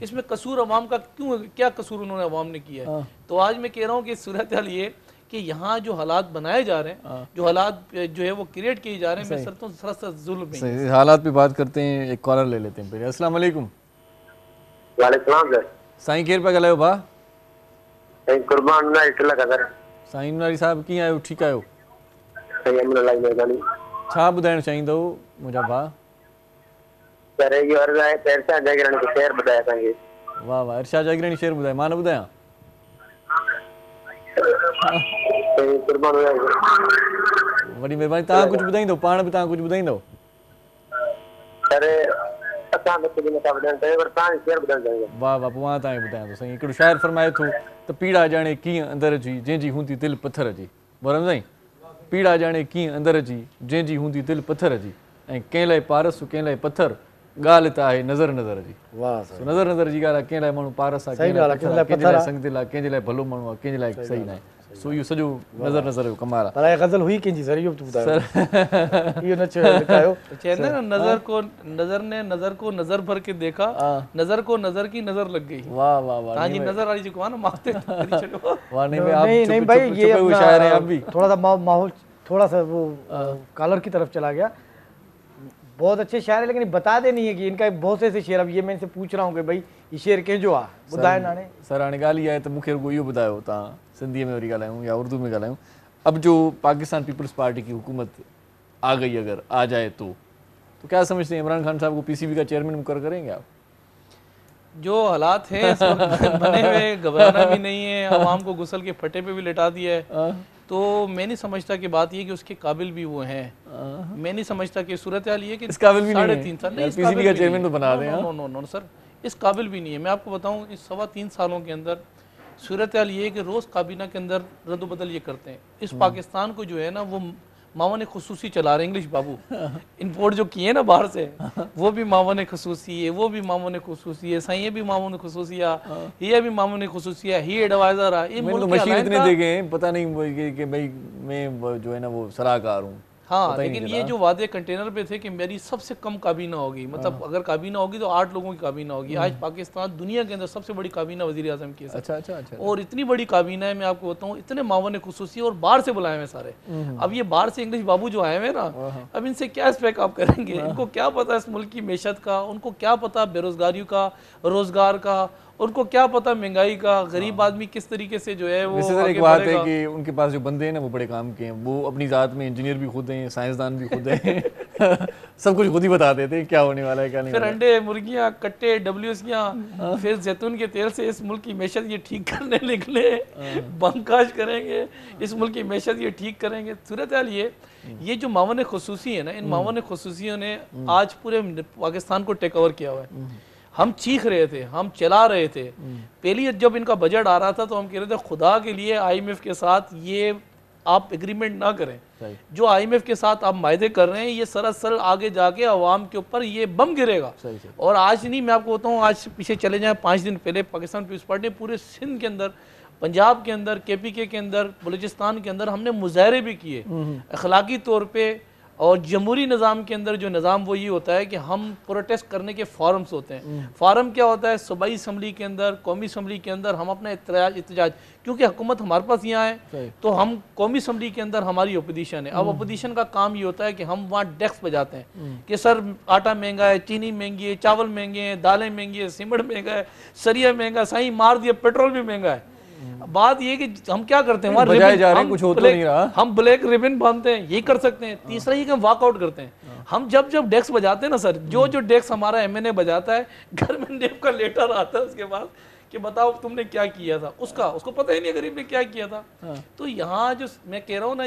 इसमें कसूर अवाम का क्यों, क्या कसूर उन्होंने अवाम ने किया है। तो आज मैं कह रहा हूँ कि सूरत हाल ये कि यहाँ जो हालात बनाए जा रहे हैं, जो हालात जो है वो क्रिएट किए जा रहे हैं, मैं सरतों सरासर जुल्म है। हालात पे बात करते हैं, एक कॉलर ले लेते हैं पहले। अस्सलाम वालेकुम। वालेकुम सर। साईं केर पे ॻाल्हायो भा? साईं कुर्बान ना इटला का सर। साईं नारी साहब कीअं आहियो, ठीकु आहियो? साईं अमन लाई मेहरबानी। छा ॿुधाइणु चाहींदो मुंहिंजा भाउ? सर इहो अर्ज़ु आहे त इरशाद जागीरानी खे शेर ॿुधाए असांखे। वाह वाह, इरशाद जागीरानी शेर ॿुधाए, मां न ॿुधायां? साईं कुर्बान हुआ वॾी महिरबानी। तव्हां कुझु ॿुधाईंदो, पाण बि तव्हां कुझु ॿुधाईंदो? सर असां त कुझु नथा ॿुधाइनि, पर तव्हां शेर ॿुधाइणु चाहींदो। वाह वाह, पोइ मां तव्हांखे ॿुधायां थो। साईं हिकिड़ो शाइर फरमाए थो त पीड़ा ॼाणे कीअं अंदरि जी, जंहिंजी हूंदी दिलि पथर जी। बराबरि साईं, पीड़ा ॼाणे कीअं अंदरि जी, जंहिंजी हूंदी दिलि पथर जी, ऐं कंहिं लाइ पारस कंहिं लाइ पथर, ॻाल्हि त आहे नज़र नज़र जी। वाह, नज़र नज़र जी ॻाल्हि आहे। कंहिं लाइ माण्हू पारस आहे, कंहिं लाइ संग दिलि आहे, कंहिंजे लाइ भलो माण्हू आहे, कंहिंजे लाइ सही न आहे। सो इहो सॼो नज़र नज़र जो कमाल आहे। पर ये गजल हुई कंहिंजी सर, इहो बि ॿुधायो। इहो न लिखायो, चवंदा ना, नजर ने नजर को नजर भर के देखा, नजर को नजर की नजर लग गई। वाह वाह वाह, हां जी, नजर वाली जो ना मारते वाह। नहीं भाई, ये अपना शायर हैं आप भी। थोड़ा सा माहौल थोड़ा सा वो कॉलर की तरफ चला गया। बहुत अच्छे शायर है, लेकिन बता दे नहीं है कि इनका बहुत से ऐसे शेर, अब ये मैं इनसे पूछ रहा हूँ कि भाई ये शेर कंहिंजो आहे, ॿुधाए नाने। सर हाणे ॻाल्हि इहा आहे त मूंखे रुॻो इहो ॿुधायो, तव्हां सिंधीअ में वरी ॻाल्हायूं या उर्दू में ॻाल्हायूं, अब जो पाकिस्तान पीपल्स पार्टी की हुकूमत आ गई, अगर आ जाए तो क्या समझते हैं, इमरान खान साहब को PCB का चेयरमैन मुकर करेंगे आप? जो हालात हैं इस वक्त बने हुए, घबराना भी नहीं है, आवाम को गुसल के फटे पे भी लिटा दिया है। तो मैं नहीं समझता कि बात ये कि उसके काबिल भी वो हैं। मैं नहीं समझता कि सूरत हाल ये कि इस काबिल भी नहीं है। 3.5 साल नहीं, PCB का चेयरमैन तो बना दें। नो सर, इस काबिल भी नहीं है। मैं आपको बताऊं, इस 3.25 सालों के अंदर सूरत हाल ये है कि रोज़ काबीना के अंदर रद्द-बदल ये करते हैं। इस पाकिस्तान को जो है ना, वो मावा ने खसूसी चला रहे, इंग्लिश बाबू इम्पोर्ट जो किए ना बाहर से, वो भी मावा ने खसूसी है, वो भी मावा ने खसूसी है, साइए भी मावा ने खसूसी है, ये भी मावा ने खसूसी है, ही एडवाइजर है। मशीन इतने दे गए, पता नहीं कि भाई मैं जो है ना वो सलाहकार हूँ। हाँ, लेकिन ये जो वादे कंटेनर पे थे कि मेरी सबसे कम काबीना होगी, मतलब अगर काबीना होगी तो 8 लोगों की काबीना होगी। आज पाकिस्तान दुनिया के अंदर सबसे बड़ी काबीना वज़ीर आज़म की है। अच्छा। और इतनी बड़ी काबीना है, मैं आपको बताऊं, इतने मावन खुसूसी और बाहर से बुलाए हुए सारे। अब ये बाहर से इंग्लिश बाबू जो आए हुए ना, अब इनसे क्या एक्सपेक्ट आप करेंगे? इनको क्या पता इस मुल्क की मैशत का, उनको क्या पता बेरोजगारी का, रोजगार का, उनको क्या पता महंगाई का, गरीब आदमी किस तरीके से जो है वो आगे एक बात है कि उनके पास जो बंदे हैं ना वो बड़े काम के हैं, वो अपनी ज़ात में इंजीनियर भी खुद हैं, साइंसदान भी खुद हैं सब कुछ खुद ही बता देते हैं क्या होने वाला है क्या नहीं। फिर अंडे, मुर्गियां, कट्टे, WSकियाँ, फिर जैतून के तेल से इस मुल्क की मैशत ये ठीक करने निकले, बमकाश करेंगे, इस मुल्क की मैशत ये ठीक करेंगे। सूरत हाल ये जो मावन खुसूसी है ना, इन मावन खुसूसियों ने आज पूरे पाकिस्तान को टेक ओवर किया हुआ है। हम चीख रहे थे, हम चला रहे थे। पहली जब इनका बजट आ रहा था तो हम कह रहे थे खुदा के लिए IMF के साथ ये आप एग्रीमेंट ना करें। जो IMF के साथ आप मायदे कर रहे हैं ये सरासर आगे जाके अवाम के ऊपर ये बम गिरेगा। और आज नहीं, मैं आपको बताऊं, आज पीछे चले जाएं 5 दिन पहले पाकिस्तान पीपल्स पार्टी ने पूरे सिंध के अंदर, पंजाब के अंदर, KPK के अंदर, बलूचिस्तान के अंदर हमने मुजाहरे भी किए अखलाकी तौर पे। और जमहूरी निज़ाम के अंदर जो निज़ाम वो ये होता है कि हम प्रोटेस्ट करने के फॉरम्स होते हैं। फॉरम क्या होता है? सूबाई असम्बली के अंदर, कौमी असम्बली के अंदर हम अपना एहतजाज, क्योंकि हुकूमत हमारे पास यहाँ है तो हम कौमी असम्बली के अंदर हमारी अपोजिशन है। अब अपोजिशन का काम ये होता है कि हम वहाँ डेस्क बजाते हैं कि सर आटा महंगा है, चीनी महंगी है, चावल महंगे हैं, दालें महंगी है, सीमेंट महंगा है, सरिया महंगा, साई मार दिया, पेट्रोल भी महंगा है। बात ये कि हम क्या करते हैं, हम ब्लैक रिबन बांधते हैं, यही कर सकते हैं। तीसरा ये कि हम वॉकआउट करते हैं। हम जब डेस्क बजाते हैं ना सर, जो डेस्क हमारा MNA बजाता है, घर में नेब का लेटर आता है उसके बाद कि बताओ तुमने क्या किया था, उसको पता ही नहीं गरीब ने क्या किया था। तो यहाँ जो मैं कह रहा हूँ ना,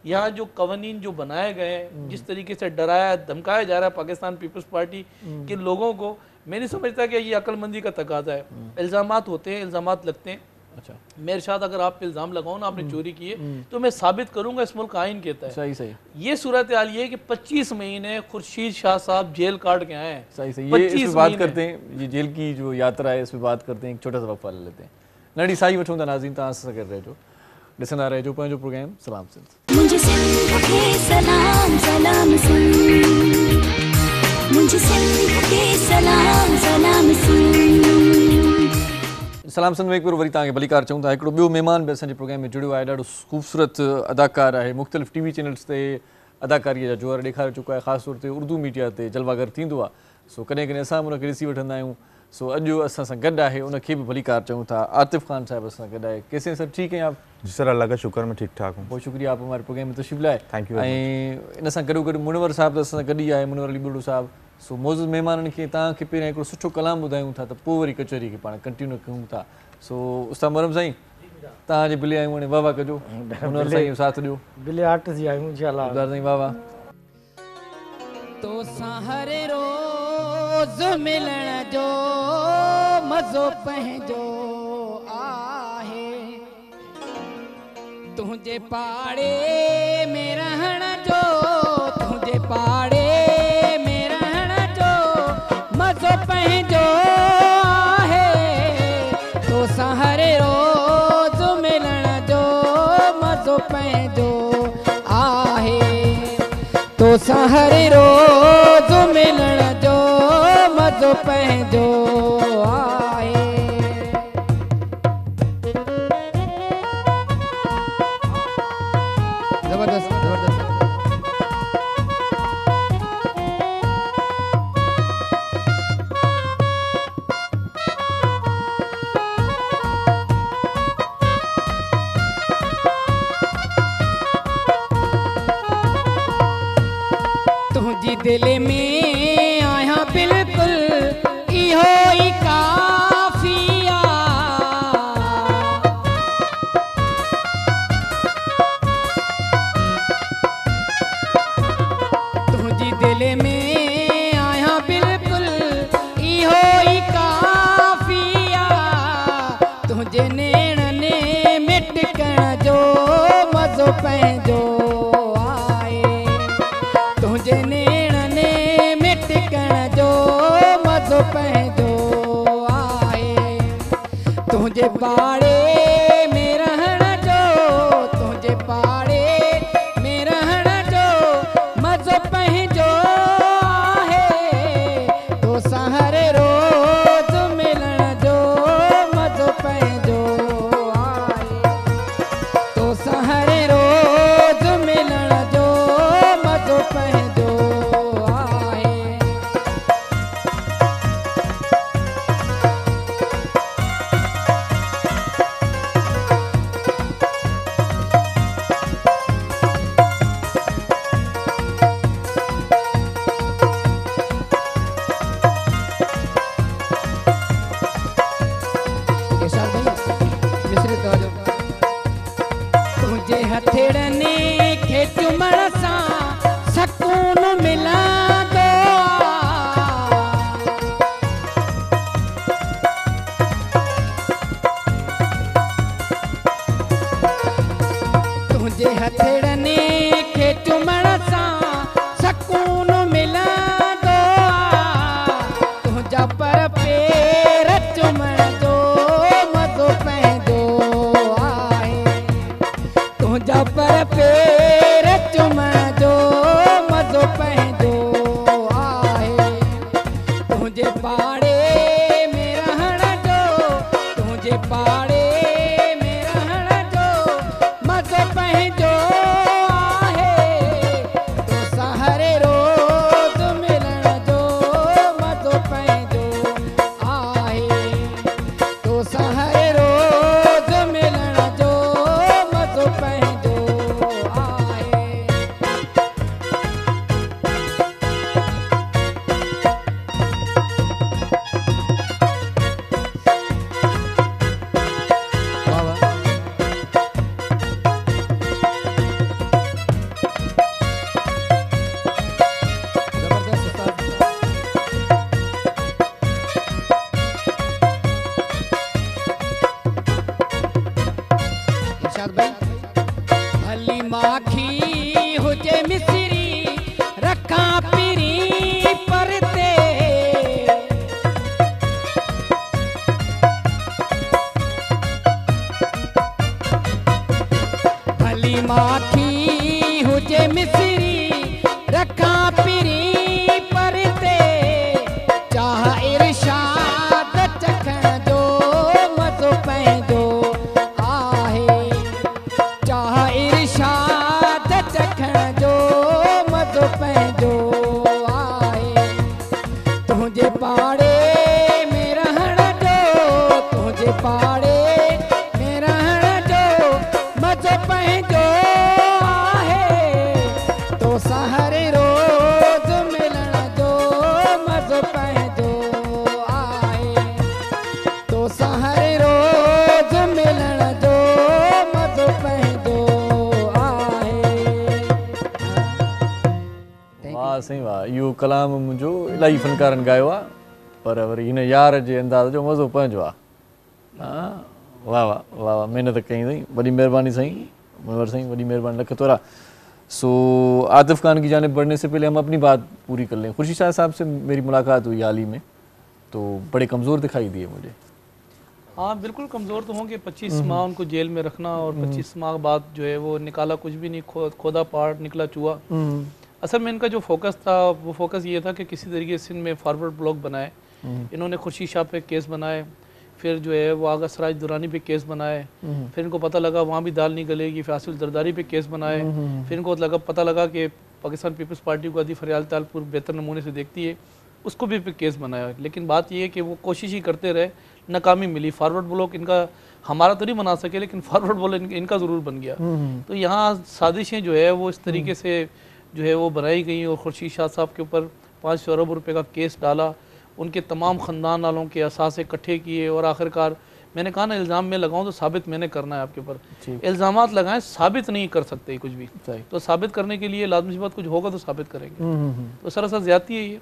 यहाँ जो कवानीन जो बनाए गए, जिस तरीके से डराया धमकाया जा रहा है पाकिस्तान पीपल्स पार्टी के लोगों को, मैं नहीं समझता कि ये अक्लमंदी का तकाजा है। इल्ज़ामात होते हैं, इल्ज़ामात लगते हैं। अच्छा, मेरे साथ अगर आप पे इल्जाम लगाओ ना आपने चोरी की है तो मैं साबित करूंगा इस मुल्क आइन कहता है। सही ये सूरत हाल ये है कि 25 महीने खुर्शीद शाह साहब जेल काट के आए हैं। सही ये इस पे बात करते हैं, ये जेल की जो यात्रा है इस पे बात करते हैं, एक छोटा सा वक्फा ले लेते हैं। नड़ी साई वठूं ता नाज़रीन तव्हां सां कर रहे जो ॾिसंदा रहिजो पंहिंजो प्रोग्राम सलाम सिंध। मुझे सिंध के सलाम सलाम सिंध, मुझे सिंध के सलाम सलाम सिंध। सलाम सिंध में एक बार वरी तव्हांखे भलीकार चऊं था। हिकिड़ो ॿियो महिमान बि असांजे प्रोग्राम में जुड़ियो आहे, ॾाढो ख़ूबसूरत अदाकार आहे, मुख़्तलिफ़ TV चैनल्स ते अदाकारीअ जा जोहर ॾेखारे चुको आहे, ख़ासि तौर ते उर्दू मीडिया ते जलवागर थींदो आहे। सो कॾहिं कॾहिं असां उनखे ॾिसी वठंदा आहियूं। सो अॼु असां सां गॾु आहे, उनखे बि भलीकार चऊं था। आतिफ़ ख़ान साहिब असां गॾु आहे। कैसे हैं सर, ठीक हैं आप? जी सर, अल्लाह का शुक्र, मैं ठीक ठाक हूँ। बहुत शुक्रिया आप हमारे प्रोग्राम में तशरीफ़ लाए। Thank you. ऐं इन सां गॾोगॾु मुनवर साहिब असां सां गॾु ई आहे, मुनवर अली बुल्लू साहिब। सो मौजूद महिमाननि खे तव्हांखे पहिरियों हिकिड़ो सुठो कलाम ॿुधायूं था त पोइ वरी कचहरी खे पाण कंटिन्यू कयूं था। सो उस्ताद मुहर्रम साईं, तव्हांजे बिले आहियूं हाणे वाह वाह कजो, मुनवर साईं साथ ॾियो। बिले आर्टिस्ट जी आहियूं इंशाअल्लाह। उस्ताद साईं वाह वाह। तो हर रोज मिलण जो मज़ो पंहिंजो आहे, तुंहिंजे पाड़े में रहण जो, तुंहिंजे पाड़े में रहण जो मज़ो पंहिंजो आहे, तो हर रोज मिलण जो मज़ो पंहिंजो आहे, तो हर रोज मिलण जो मज़ो पंहिंजो आहे। जबरदस्त जबरदस्त। तुझी दिल में आया बिल्कुल इहो ही काफिया, तुझी दिल में आया बिल्कुल इहो ही काफिया, तुझे नेण ने मिटकण जो मज़ो पंहिंजो आहे, तुझे नेण ने मिटकण जो मज़ो पंहिंजो आहे, तुझे पाड़े में रहण जो, तुझे पाड़े में रहण जो मज़ो पंहिंजो आहे, तो हर रोज मिलण जो मज़ो पंहिंजो आहे, तो हर रोज मिलण जो मज़ो पंहिंजो आहे। तुझे हथेड़ने खे चुमण सां सकून मिलंदो तुझे हथेड़ने खे चुमण सां सकून मिलंदो तुझा पर पेर चुमण जो मज़ो पवंदो आहे तुझा पर पेर चुमण जो मज़ो पवंदो आहे तुंहिंजे पाड़े में रहण जो तुंहिंजे पाड़े में रहण जो मज़ो पवंदो आहे तोसां हर रोज़ मिलण जो मज़ो पवंदो आहे तोसां हर रोज़ मिलण जो मज़ो पवंदो आहे इरशाद भाई भली माखी हुजे मिसरी रखा पिरी परते भली माखी हुजे मिसरी रखा पिरी परते चाह इरशाद चखण जो मज़ो पवंदो आहे चाह इरशाद चखण जो मज़ो पवंदो आहे तुंहिंजे पाड़े में रहण जो तुंहिंजे पाड़े में रहण जो मज़ो पवंदो आहे तोसां हर रोज़ मिलण जो मज़ो पवंदो आहे तोसां हर रोज़ मिलण जो मज़ो पवंदो आहे वाह साईं वाह इहो कलाम मुंहिंजो इलाही फ़नकारनि ॻायो आहे पर वरी हिन यार जे अंदाज़ जो मज़ो पंहिंजो आहे हा वाह वाह वाह वाह महिनत कई अथई वॾी महिरबानी साईं मुंवर साईं वॾी महिरबानी लख तोरा सो आतिफ खान की जानिब बढ़ने से पहले हम अपनी बात पूरी कर लें खुर्शीद शाह साहब से मेरी मुलाकात हुई हाल ही में तो बड़े कमज़ोर दिखाई दिए मुझे हाँ बिल्कुल कमज़ोर तो होंगे 25 माह उनको जेल में रखना और 25 माह बाद जो है वो निकाला कुछ भी नहीं खोदा पहाड़ निकला चूहा असल में इनका जो फोकस था वो फोकस ये था कि किसी तरीके से इनमें फॉरवर्ड ब्लॉक बनाए इन्होंने खुर्शीद शाह पे केस बनाए फिर जो है वो आगा सराज दुरानी पे केस बनाए फिर इनको पता लगा वहाँ भी दाल नहीं गलेगी फासिल जरदारी पे केस बनाए फिर इनको पता लगा कि पाकिस्तान पीपल्स पार्टी को आदि फरियाल तालपुर बेहतर नमूने से देखती है उसको भी केस बनाया लेकिन बात ये है कि वो कोशिश ही करते रहे नाकामी मिली फॉरवर्ड ब्लॉक इनका हमारा तो नहीं बना सके लेकिन फॉरवर्ड ब्लॉक इनका ज़रूर बन गया तो यहाँ साजिशें जो है वो इस तरीके से जो है वो बनाई गई और खुर्शीद शाह साहब के ऊपर 500 अरब रुपए का केस डाला उनके तमाम ख़ानदान वालों के असासे इकट्ठे किए और आखिरकार मैंने कहा ना इल्ज़ाम में लगाऊं तो साबित मैंने करना है आपके ऊपर इल्ज़ामात लगाएं साबित नहीं कर सकते कुछ भी तो साबित करने के लिए लाजमी बात कुछ होगा तो साबित करेंगे तो सरासर ज़्यादती है ये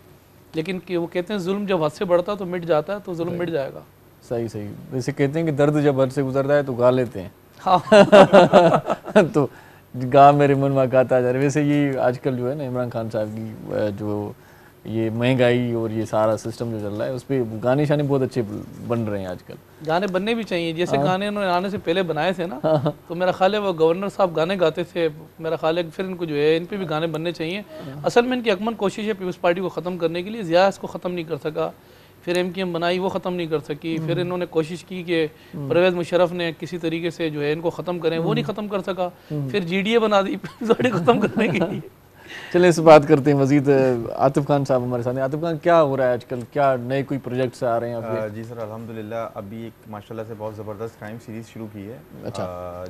लेकिन कि वो कहते हैं जुल्म जब हद से बढ़ता है तो मिट जाता है तो जुल्म मिट जाएगा सही सही वैसे कहते हैं कि दर्द जब हद से गुजरता है तो गा लेते हैं हाँ तो गा मेरे मन में गाता जा रहा है वैसे ये आजकल जो है ना इमरान खान साहब की जो ये महंगाई और ये सारा सिस्टम जो चल रहा है उस पर गाने शाने बहुत अच्छे बन रहे हैं आजकल गाने बनने भी चाहिए जैसे गाने उन्होंने आने से पहले बनाए थे ना तो मेरा ख्याल है वो गवर्नर साहब गाने गाते थे मेरा ख्याल है फिर इनको जो है इन पे भी गाने बनने चाहिए असल में इनकी अकमन कोशिश है पीपल्स पार्टी को ख़त्म करने के लिए ज़िया इसको ख़त्म नहीं कर सका फिर MKM बनाई वो ख़त्म नहीं कर सकी फिर इन्होंने कोशिश की कि परवेज़ मुशर्रफ ने किसी तरीके से जो है इनको ख़त्म करें वो नहीं ख़त्म कर सका फिर GDA बना दी ख़त्म करने के लिए चलिए इस बात करते हैं मजीद आतिफ खान साहब हमारे साथ हैं आतिफ खान क्या हो रहा है आजकल क्या नए कोई प्रोजेक्ट्स आ रहे हैं आपके जी सर अल्हम्दुलिल्लाह अभी एक माशाल्लाह से बहुत ज़बरदस्त क्राइम सीरीज़ शुरू की है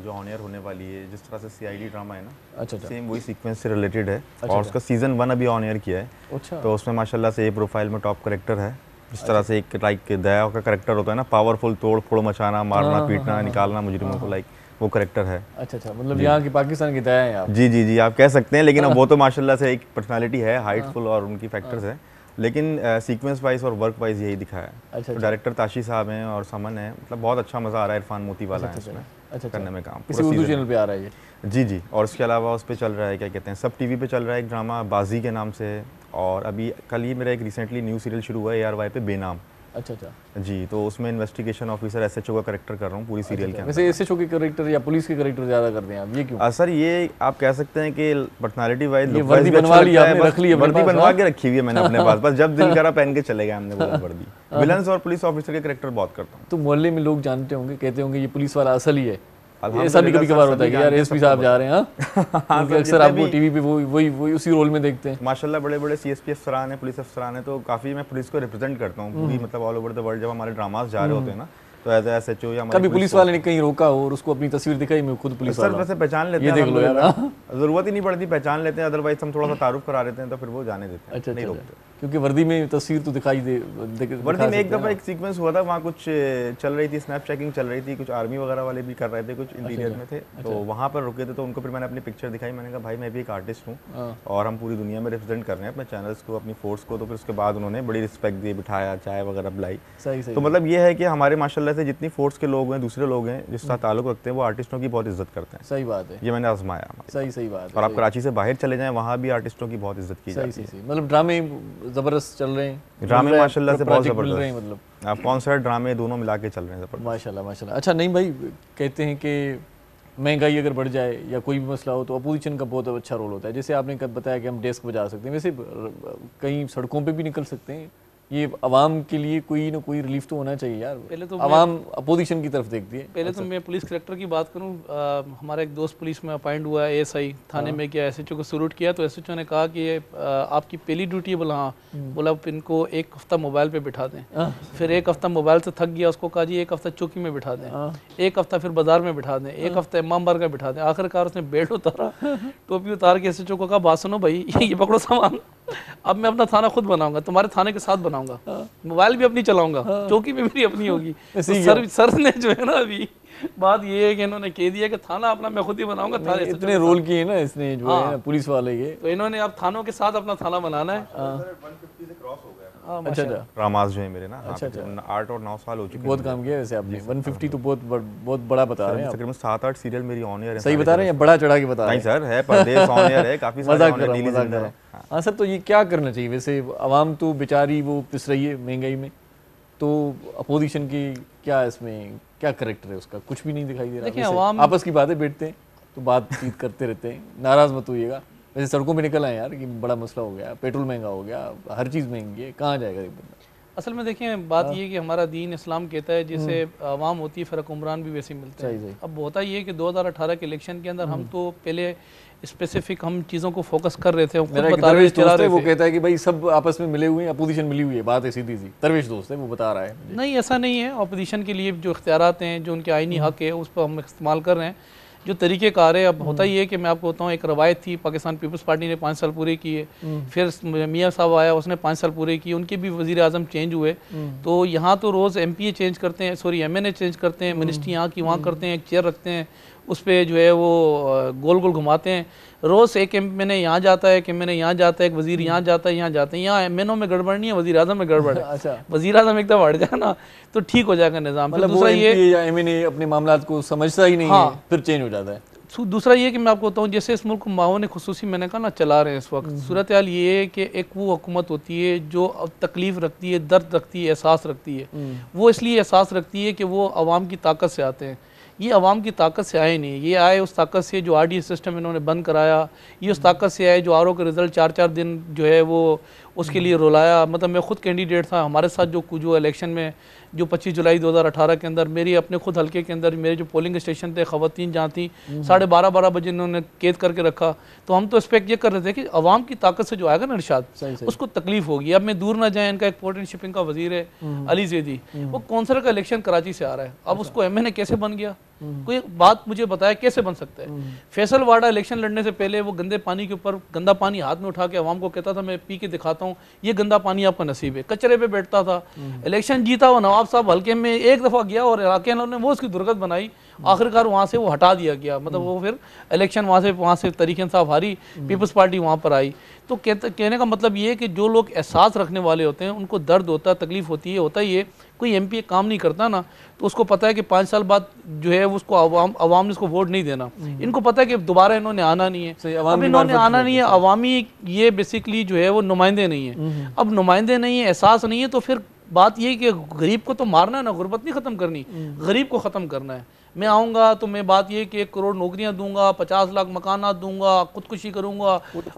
जो ऑन एयर होने वाली है जिस तरह से CID ड्रामा है ना अच्छा सेम वही सीक्वेंस से रिलेटेड है और उसका सीज़न 1 अभी ऑन एयर किया है तो उसमें माशाल्लाह से ये प्रोफाइल में टॉप करेक्टर है जिस तरह से एक लाइक दया का करेक्टर होता है ना, पावरफुल, तोड़ फोड़ मचाना, मारना पीटना, निकालना मुजरिमों को, लाइक वो करेक्टर है। अच्छा, मतलब यहाँ की पाकिस्तान की दया है आप। जी आप कह सकते हैं, लेकिन अब वो तो माशाल्लाह से एक पर्सनालिटी है, हाइटफुल और उनकी फैक्टर्स है, लेकिन सीक्वेंस वाइज और वर्क वाइज यही दिखा है। तो डायरेक्टर ताशी साहब हैं और समन है, मतलब बहुत अच्छा मज़ा आ रहा है। इरफान मोती वाला है इसमें करने में काम। किसी उर्दू चैनल पे आ रहा है ये? जी। और उसके अलावा उस पर चल रहा है, क्या कहते हैं, सब टीवी पे चल रहा है एक ड्रामा बाजी के नाम से। और अभी कल ही मेरा एक रिसेंटली न्यू सीरियल शुरू हुआ है ARY पे, बेनाम। अच्छा जी, तो उसमें इन्वेस्टिगेशन ऑफिसर SHO का करेक्टर कर रहा हूँ पूरी सीरियल के अंदर। वैसे SHO के करेक्टर या पुलिस के करेक्टर ज़्यादा करते हैं आप, ये क्यों? सर ये आप कह सकते हैं कि पर्सनालिटी वाइज वर्दी बनवा ली आपने, रख ली है, वर्दी बनवा के रखी हुई है मैंने अपने पास, बस जब दिल करा पहन के चले गए हमने वो वर्दी। विलन्स और पुलिस ऑफिसर के करेक्टर बहुत करता हूँ। तो मोहल्ले में लोग जानते होंगे, कहते होंगे ये पुलिस वाला असल ही है, ऐसा भी कभी कभार होता है कि यार एसपी साहब जा रहे हैं, क्योंकि अक्सर आपको टीवी पे वही उसी रोल में देखते हैं। माशाल्लाह बड़े बड़े CSP अफसरान हैं, पुलिस अफसरान हैं, तो काफ़ी मैं पुलिस को रिप्रेजेंट करता हूँ पूरी, मतलब ऑल ओवर द वर्ल्ड। जब हमारे ड्रामास जा रहे होते हैं ना, तो एज SHO या कभी पुलिस वाले ने कहीं रोका हो और उसको अपनी तस्वीर दिखाई, मैं खुद पुलिस वाला, सर वैसे पहचान लेते हैं, ये देख लो यार, जरूरत ही नहीं पड़ती, पहचान लेते हैं, अदरवाइज हम थोड़ा सा तारुफ करा देते हैं तो फिर वो जाने देते हैं। अच्छा, नहीं रोकते, क्योंकि वर्दी में तस्वीर तो दिखाई दे। वर्दी में एक दफ़ा एक सीक्वेंस हुआ था, वहाँ कुछ चल रही थी, स्नैप चेकिंग चल रही थी, कुछ आर्मी वगैरह वाले भी कर रहे थे, कुछ इंटीरियर में थे, तो वहाँ पर रुके थे। तो उनको फिर मैंने अपनी पिक्चर दिखाई, मैंने कहा भाई मैं भी एक आर्टिस्ट हूँ और हम पूरी दुनिया में रिप्रेजेंट कर रहे हैं अपने चैनल्स को, अपनी फोर्स को। तो फिर उसके बाद उन्होंने बड़ी रिस्पेक्ट दी, बिठाया, चाय वगैरह पिलाई। सही। तो मतलब ये है कि हमारे माशाल्लाह से जितनी फोर्स के लोग हैं, दूसरे लोग हैं जिसके साथ ताल्लुक रखते हैं, वो आर्टिस्टों की बहुत इज्जत करते हैं। सही बात है, ये मैंने आजमाया। सही बात। और आप कराची से बाहर चले जाएं, वहाँ भी आर्टिस्टों की बहुत इज्जत की जाती है। सही। मतलब ड्रामे जबरदस्त चल रहे हैं, ड्रामे माशाल्लाह से बहुत ज़बरदस्त, मतलब आप कॉन्सर्ट ड्रामे दोनों मिला के चल रहे हैं माशाल्लाह। अच्छा, नहीं भाई, कहते हैं कि महंगाई अगर बढ़ जाए या कोई भी मसला हो तो अपोजिशन का बहुत अच्छा रोल होता है। जैसे आपने बताया कि हम डेस्क बजा सकते हैं, वैसे कहीं सड़कों पे भी निकल सकते हैं। ये आवाम के लिए कोई ना कोई रिलीफ तो होना चाहिए यार। पहले तो आवाम अपोजिशन की तरफ देखती है। पहले तो मैं पुलिस कलेक्टर की बात करूं, हमारा एक दोस्त पुलिस में अपॉइंट हुआ है, ASI थाने में किया, SHO को सल्यूट किया। तो SHO ने कहा कि ये आपकी पहली ड्यूटी है। बोला हाँ। बोला इनको एक हफ्ता मोबाइल पे बिठा दें। फिर एक हफ्ता मोबाइल से थक गया, उसको कहा जी एक हफ्ता चौकी में बिठा दें, एक हफ्ता फिर बाजार में बिठा दें, एक हफ्ता इमाम बार का बिठा दें। आखिरकार उसने बेल्ट उतारा, टोपी उतार के SHO को कहा बात सुनो भाई, ये पकड़ो सामान, अब मैं अपना थाना खुद बनाऊंगा, तुम्हारे थाने के साथ बनाऊंगा, मोबाइल भी अपनी चलाऊंगा, चौकी भी मेरी अपनी होगी। तो सर ने जो है ना, अभी बात ये है कि इन्होंने कह दिया कि थाना अपना मैं खुद ही बनाऊंगा। थाने इतने रोल किए ना इसने, जो है पुलिस वाले के, तो इन्होंने अब थानों के साथ अपना थाना बनाना है। 150 से क्रॉस हो गया। अच्छा। ड्रामास जो है मेरे ना, 8 और 9 साल हो चुके हैं। बहुत काम किया वैसे आपने। 150 तो बहुत बड़ा बता रहे हैं। तकरीबन 7-8 सीरियल मेरी ऑन एयर है। सही बता रहे हैं या बड़ा चढ़ा के बता रहे हैं? नहीं सर, है परदेश ऑन एयर है, काफी सारे ऑन एयर। हाँ सर, तो ये क्या करना चाहिए वैसे? आवाम तो बेचारी वो पिस रही है महंगाई में, तो अपोजिशन की क्या इसमें क्या करेक्टर है उसका? कुछ भी नहीं दिखाई दे रहा। देखिए, आवाम आपस की बातें बैठते हैं तो बातचीत करते रहते हैं, नाराज मत होइएगा। वैसे सड़कों पे निकल आए यार कि बड़ा मसला हो गया, पेट्रोल महंगा हो गया, हर चीज़ महंगी है, कहाँ जाएगा एक बंदा? असल में देखिए, बात ये है कि हमारा दीन इस्लाम कहता है जैसे आवाम होती है फिर हुक्मरान भी वैसे मिलते हैं। अब होता ये है कि 2018 के इलेक्शन के अंदर हम तो पहले स्पेसिफिक हम चीज़ों को फोकस कर रहे थे। वो कहता है कि भाई सब आपस में मिले हुए हैं, अपोजिशन मिली हुई है, बात है सीधी सी। दरवेश दोस्त है, वो बता रहा है। नहीं, ऐसा नहीं है। अपोजिशन के लिए जो इख्तियारात हैं, जो उनके आईनी हक है, उस पर हम इस्तेमाल कर रहे हैं। जो तरीक़ेकार है, अब होता ही है कि मैं आपको बताऊँ, एक रवायत थी, पाकिस्तान पीपल्स पार्टी ने 5 साल पूरे किए, फिर मियाँ साहब आया, उसने 5 साल पूरे किए, उनके भी वज़ीर आज़म चेंज हुए। तो यहाँ तो रोज़ MPA चेंज करते हैं, सॉरी MNA चेंज करते हैं, मिनिस्ट्री यहाँ की वहाँ करते हैं, एक चेयर रखते हैं, उस पर जो है वो गोल गोल घुमाते हैं। रोज़ एक MNA यहाँ जाता है, एक MNA यहाँ जाता है, एक वज़ीर यहाँ जाता है, यहाँ जाते हैं। यहाँ MNO में गड़बड़ नहीं है, वज़ीर आज़म में गड़बड़ है। अच्छा, वज़ीर आज़म एकदम हट जाए ना तो ठीक हो जाएगा निज़ाम। मतलब दूसरा ये या MNA अपने मामलात को समझता ही नहीं है, फिर चेंज हो जाता है। दूसरा ये कि मैं आपको बताऊँ, जैसे इस मुल्क को माओ ने खुसूसी मैंने कहा ना चला रहे हैं इस वक्त, सूरत हाल ये है कि एक वो हुकूमत होती है जो तकलीफ़ रखती है, दर्द रखती है, एहसास रखती है। वो इसलिए एहसास रखती है कि वो आवाम की ताकत से आते हैं। ये आवाम की ताकत से आए नहीं, ये आए उस ताकत से जो RDA सिस्टम इन्होंने बंद कराया, ये उस ताकत से आए जो RO के रिज़ल्ट 4-4 दिन जो है वो उसके लिए रुलाया। मतलब मैं खुद कैंडिडेट था, हमारे साथ जो इलेक्शन में जो 25 जुलाई 2018 के अंदर मेरी अपने खुद हल्के के अंदर मेरे जो पोलिंग स्टेशन थे, ख़वातीन जहाँ थी, 12:30 बजे इन्होंने कैद करके रखा। तो हम तो एक्सपेक्ट ये कर रहे थे कि अवाम की ताकत से जो आएगा ना इरशाद, उसको तकलीफ होगी। अब मैं दूर ना जाए, इनका एक पोर्ट एंड शिपिंग का वजीर है अली जैदी, वो कौंसलर का इलेक्शन कराची से आ रहा है, अब उसको MNA कैसे बन गया? कोई बात मुझे बताया कैसे बन सकता है? फैसल वाडा इलेक्शन लड़ने से पहले वो गंदे पानी के ऊपर गंदा पानी हाथ में उठा के अवाम को कहता था मैं पी के दिखाता हूँ, ये गंदा पानी आपका नसीब है, कचरे पे बैठता था। इलेक्शन जीता वो नवाब साहब हल्के में एक दफ़ा गया और इलाके ने वो उसकी दुर्गत बनाई, आखिरकार वहाँ से वो हटा दिया गया, मतलब वो फिर इलेक्शन वहाँ से तरीके इंसाफ हारी, पीपल्स पार्टी वहाँ पर आई। तो कहने का मतलब ये है कि जो लोग एहसास रखने वाले होते हैं उनको दर्द होता है, तकलीफ होती है, होता ही है। कोई एमपी काम नहीं करता ना तो उसको पता है कि 5 साल बाद जो है उसको अवाम ने उसको वोट नहीं देना, इनको पता है कि दोबारा इन्होंने आना नहीं है। अब इन्होंने आना नहीं है, अवामी ये बेसिकली जो है वो नुमाइंदे नहीं है। अब नुमाइंदे नहीं है, एहसास नहीं है, तो फिर बात ये कि गरीब को तो मारना है ना, गुर्बत नहीं ख़त्म करनी, गरीब को ख़त्म करना है। मैं आऊँगा तो मैं बात ये कि 1 करोड़ नौकरियां दूंगा, 50 लाख मकानात दूंगा, खुदकुशी करूंगा,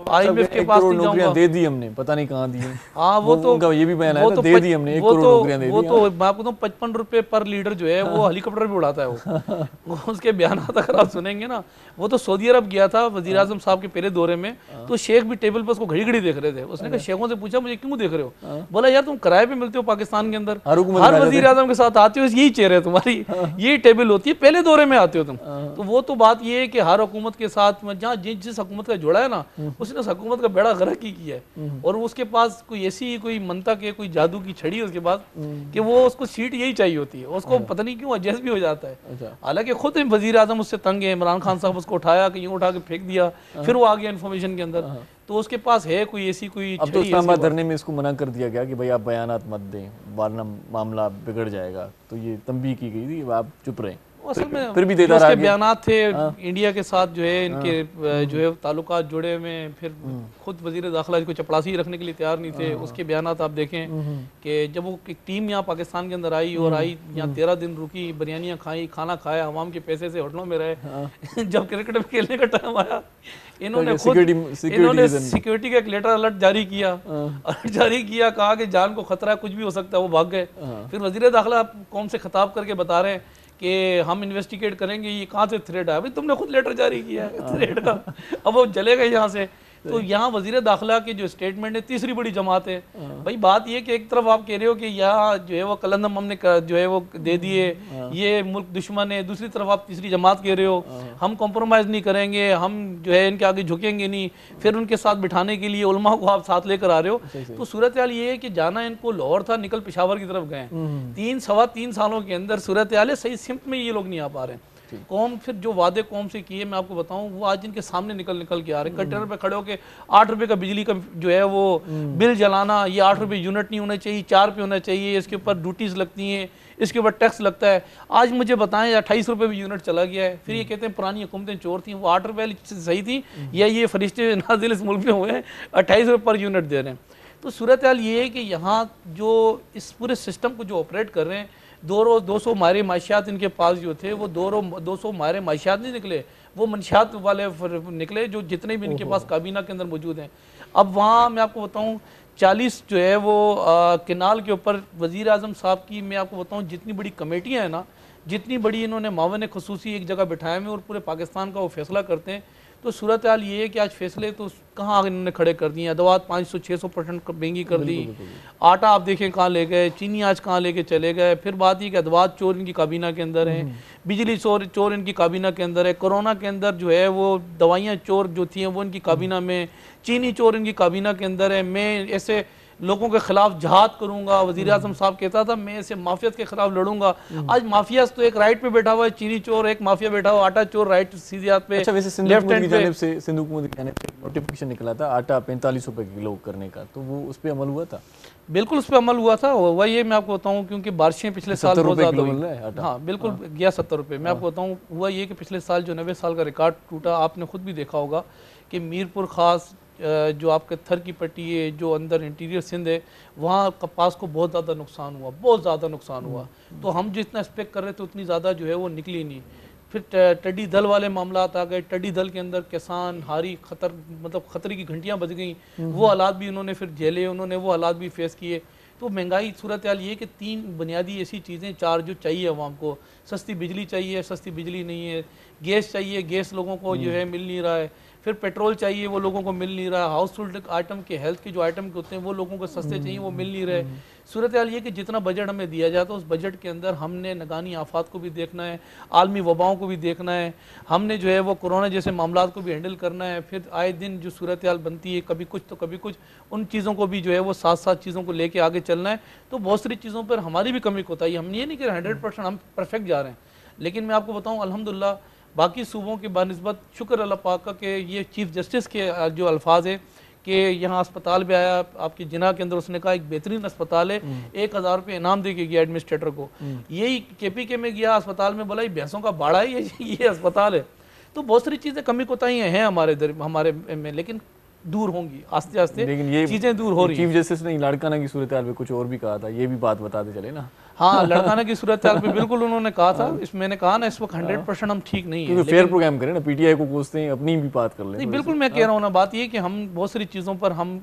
IMF के पास नहीं जाऊंगा। दे दी हमने, पता नहीं कहाँ दी। हाँ वो तो ये भी बयान आया था, दे दी हमने 1 करोड़ नौकरियां दे दी। वो तो मैं आपको बताऊं 55 रुपए पर लीटर जो है वो हेलीकॉप्टर भी उड़ाता है वो उसके बयान अगर आप सुनेंगे ना, वो तो सऊदी अरब गया था वजीर आजम साहब के पहले दौरे में, तो शेख भी टेबल पर उसको घड़ी घड़ी देख रहे थे। उसने कहा शेखों से पूछा मुझे क्यों देख रहे हो? बोला यार तुम किराए पे मिलते हो पाकिस्तान के अंदर, हर वजीर आजम के साथ आते हो, यही चेहरे तुम्हारी, यही टेबल होती है, पहले दौरे में आते हो तुम। तो वो तो बात ये है कि हर हुकूमत के साथ जहाँ जिस हुकूमत का जोड़ा है ना उसने उस हुकूमत का बेड़ा गर्क ही किया है, और उसके पास कोई ऐसी कोई मंतक है, कोई जादू की छड़ी है उसके पास कि वो उसको सीट यही चाहिए होती है, उसको पता नहीं क्यों एडजस्ट भी हो जाता है। हालांकि खुद वजीर आजम उससे तंग है, इमरान खान साहब उसको उठाया कि यूँ उठा के फेंक दिया, फिर वो आ गया इन्फॉर्मेशन के अंदर, तो उसके पास है कोई ऐसी कोई। अब तो इस्लामाबाद धरने में इसको मना कर दिया गया कि भाई आप बयानात मत दें वरना मामला बिगड़ जाएगा, तो ये तंबीह की गई थी, आप चुप रहें। असल में फिर भी देता उसके बयानात थे इंडिया के साथ जो है इनके जो है ताल्लुकात जुड़े में, फिर खुद वजीर दाखिला को चपड़ासी रखने के लिए तैयार नहीं थे। उसके बयानात आप देखें कि जब वो टीम यहाँ पाकिस्तान के अंदर आई और आई यहाँ 13 दिन रुकी, बिरयानियाँ खाई, खाना खाया, अवाम के पैसे से होटलों में रहे। जब क्रिकेट में खेलने का टाइम आया इन्होंने सिक्योरिटी का एक लेटर अलर्ट जारी किया, कहा कि जान को खतरा है, कुछ भी हो सकता है, वो भाग गए। फिर वजीर दाखिला कौम से खिताब करके बता रहे हैं कि हम इन्वेस्टिगेट करेंगे, ये कहाँ से थ्रेट आया? भाई तुमने खुद लेटर जारी किया है थ्रेट का, अब वो चले गए यहाँ से। तो यहाँ वजीर दाखिला की जो स्टेटमेंट है तीसरी बड़ी जमात है। भाई बात ये कि एक तरफ आप कह रहे हो कि यहाँ जो है वो कलंदम हमने जो है वो दे दिए, ये मुल्क दुश्मन है, दूसरी तरफ आप तीसरी जमात कह रहे हो हम कॉम्प्रोमाइज़ नहीं करेंगे, हम जो है इनके आगे झुकेंगे नहीं, फिर उनके साथ बिठाने के लिए उलमा को आप साथ लेकर आ रहे हो। तो सूरत हाल ये है कि जाना इनको लाहौर था, निकल पेशावर की तरफ गए। 3-3.25 सालों के अंदर सूरत हाल है, सही सिमत में ये लोग नहीं आ पा रहे हैं। कौम फिर जो वादे कौम से किए मैं आपको बताऊं वो आज इनके सामने निकल के आ रहे हैं। कंटेनर पे खड़े होकर 8 रुपए का बिजली का जो है वो बिल जलाना, ये 8 रुपए यूनिट नहीं होना चाहिए, 4 पे होना चाहिए, इसके ऊपर ड्यूटीज लगती हैं, इसके ऊपर टैक्स लगता है। आज मुझे बताएं 28 रुपए भी यूनिट चला गया है। फिर ये कहते हैं पुरानी हुकूमतें चोर थी, वो 8 रुपए सही थी या ये फरिश्ते नाजिल इस मुल्क में हुए हैं 28 रुपये पर यूनिट दे रहे हैं। तो सूरत हाल ये है कि यहाँ जो इस पूरे सिस्टम को जो ऑपरेट कर रहे हैं, 200 मायरे माशियात इनके पास जो थे वो 200 मायरे माशियात नहीं निकले, वो मंशियात वाले निकले जो जितने भी इनके पास काबीना के अंदर मौजूद हैं। अब वहाँ मैं आपको बताऊँ 40 जो है वो किनाल के ऊपर वज़ीर आज़म साहब की मैं आपको बताऊँ जितनी बड़ी कमेटियाँ हैं ना, जितनी बड़ी इन्होंने मावन ख़ुसूसी एक जगह बिठाए हुए और पूरे पाकिस्तान का वो फैसला करते हैं। तो सूरत हाल ये है कि आज फैसले तो कहाँ इन्होंने खड़े कर दिए, अदवात 500-600% महंगी कर दी, आटा आप देखें कहाँ ले गए, चीनी आज कहाँ लेके चले गए। फिर बात ये कि अदवात चोर इनकी काबीना के अंदर है, बिजली चोर इनकी काबीना के अंदर है, कोरोना के अंदर जो है वो दवाइयाँ चोर जो थी वो इनकी काबीना में, चीनी चोर इनकी काबीना के अंदर है। मैं ऐसे लोगों के खिलाफ जहाद करूंगा, वज़ीर आज़म साहब कहता था मैं ऐसे माफियात के खिलाफ लड़ूंगा। आज माफिया तो एक राइट पे बैठा हुआ है, चीनी चोर, एक माफिया बैठा हुआ आटा चोर राइट सीधे हाथ पे। अच्छा वैसे सिंधु हुकूमत की जानिब से नोटिफिकेशन निकला था आटा 45 रुपए किलो करने का, तो वो उस पर अमल हुआ था? बिल्कुल उस पर अमल हुआ था। वह ये मैं आपको बताऊं क्योंकि बारिशें पिछले साल बहुत ज़्यादा हुई। हाँ बिल्कुल गया 70 रुपये। मैं आपको बताऊं हुआ ये कि पिछले साल जो 90 साल का रिकॉर्ड टूटा, आपने खुद भी देखा होगा कि मीरपुर ख़ास जो आपके थर की पट्टी है, जो अंदर इंटीरियर सिंध है, वहाँ कपास को बहुत ज़्यादा नुकसान हुआ, बहुत ज़्यादा नुकसान हुआ। तो हम जितना एक्सपेक्ट कर रहे थे उतनी ज़्यादा जो है वो निकली नहीं। फिर टड्डी दल वाले मामला आ गए, टड्डी दल के अंदर किसान हारी खतरे की घंटियाँ बज गई, वो हालात भी उन्होंने फिर झेले, उन्होंने वो हालात भी फेस किए। तो महंगाई सूरत हाल ये कि 3 बुनियादी ऐसी चीज़ें 4 जो चाहिए अवाम को, सस्ती बिजली चाहिए, सस्ती बिजली नहीं है, गैस चाहिए, गैस लोगों को जो है मिल नहीं रहा है, फिर पेट्रोल चाहिए वो लोगों को मिल नहीं रहा, हाउस होल्ड आइटम के हेल्थ के जो आइटम के होते हैं वो लोगों को सस्ते चाहिए वो मिल नहीं रहे। सूरत हाल ये कि जितना बजट हमें दिया जाता है उस बजट के अंदर हमने नगानी आफात को भी देखना है, आलमी वबाओं को भी देखना है, हमने जो है वो कोरोना जैसे मामला को भी हैंडल करना है, फिर आए दिन जो सूरत हाल बनती है कभी कुछ तो कभी कुछ, उन चीज़ों को भी जो है वो साथ साथ चीज़ों को लेके आगे चलना है। तो बहुत सारी चीज़ों पर हमारी भी कमी कोताही है, हम ये नहीं कि 100% हम परफेक्ट जा रहे हैं, लेकिन मैं आपको बताऊँ अल्हम्दुलिल्लाह बाकी सूबों के बानिस्बत शुक्र अल्लाह पाक का कि ये चीफ जस्टिस के जो अल्फाज है कि यहाँ अस्पताल भी आया आपकी जिना के अंदर, उसने कहा एक बेहतरीन अस्पताल है, 1000 रुपये इनाम दे के गया एडमिनिस्ट्रेटर को। यही KPK में गया अस्पताल में, बोला ये भैंसों का बाड़ा है ये अस्पताल है। तो बहुत सारी चीज़ें कमी कोताहियाँ हैं हमारे में, लेकिन दूर होंगी आस्ते आस्ते, लेकिन ये चीज़ें दूर हो रही हैं। चीफ जस्टिस ने लड़काना की सूरत हाल में कुछ और भी कहा था, ये भी बात बताते चले ना। हाँ, लड़काना की सूरत हाल में बिल्कुल उन्होंने कहा था, मैंने कहा ना इस वक्त 100% हम ठीक नहीं है। फेयर प्रोग्राम करें ना, PTI को कोसते हैं, अपनी भी बात कर लें। नहीं बिल्कुल मैं कह रहा हूँ ना, बात ये कि हम बहुत सारी चीज़ों पर हम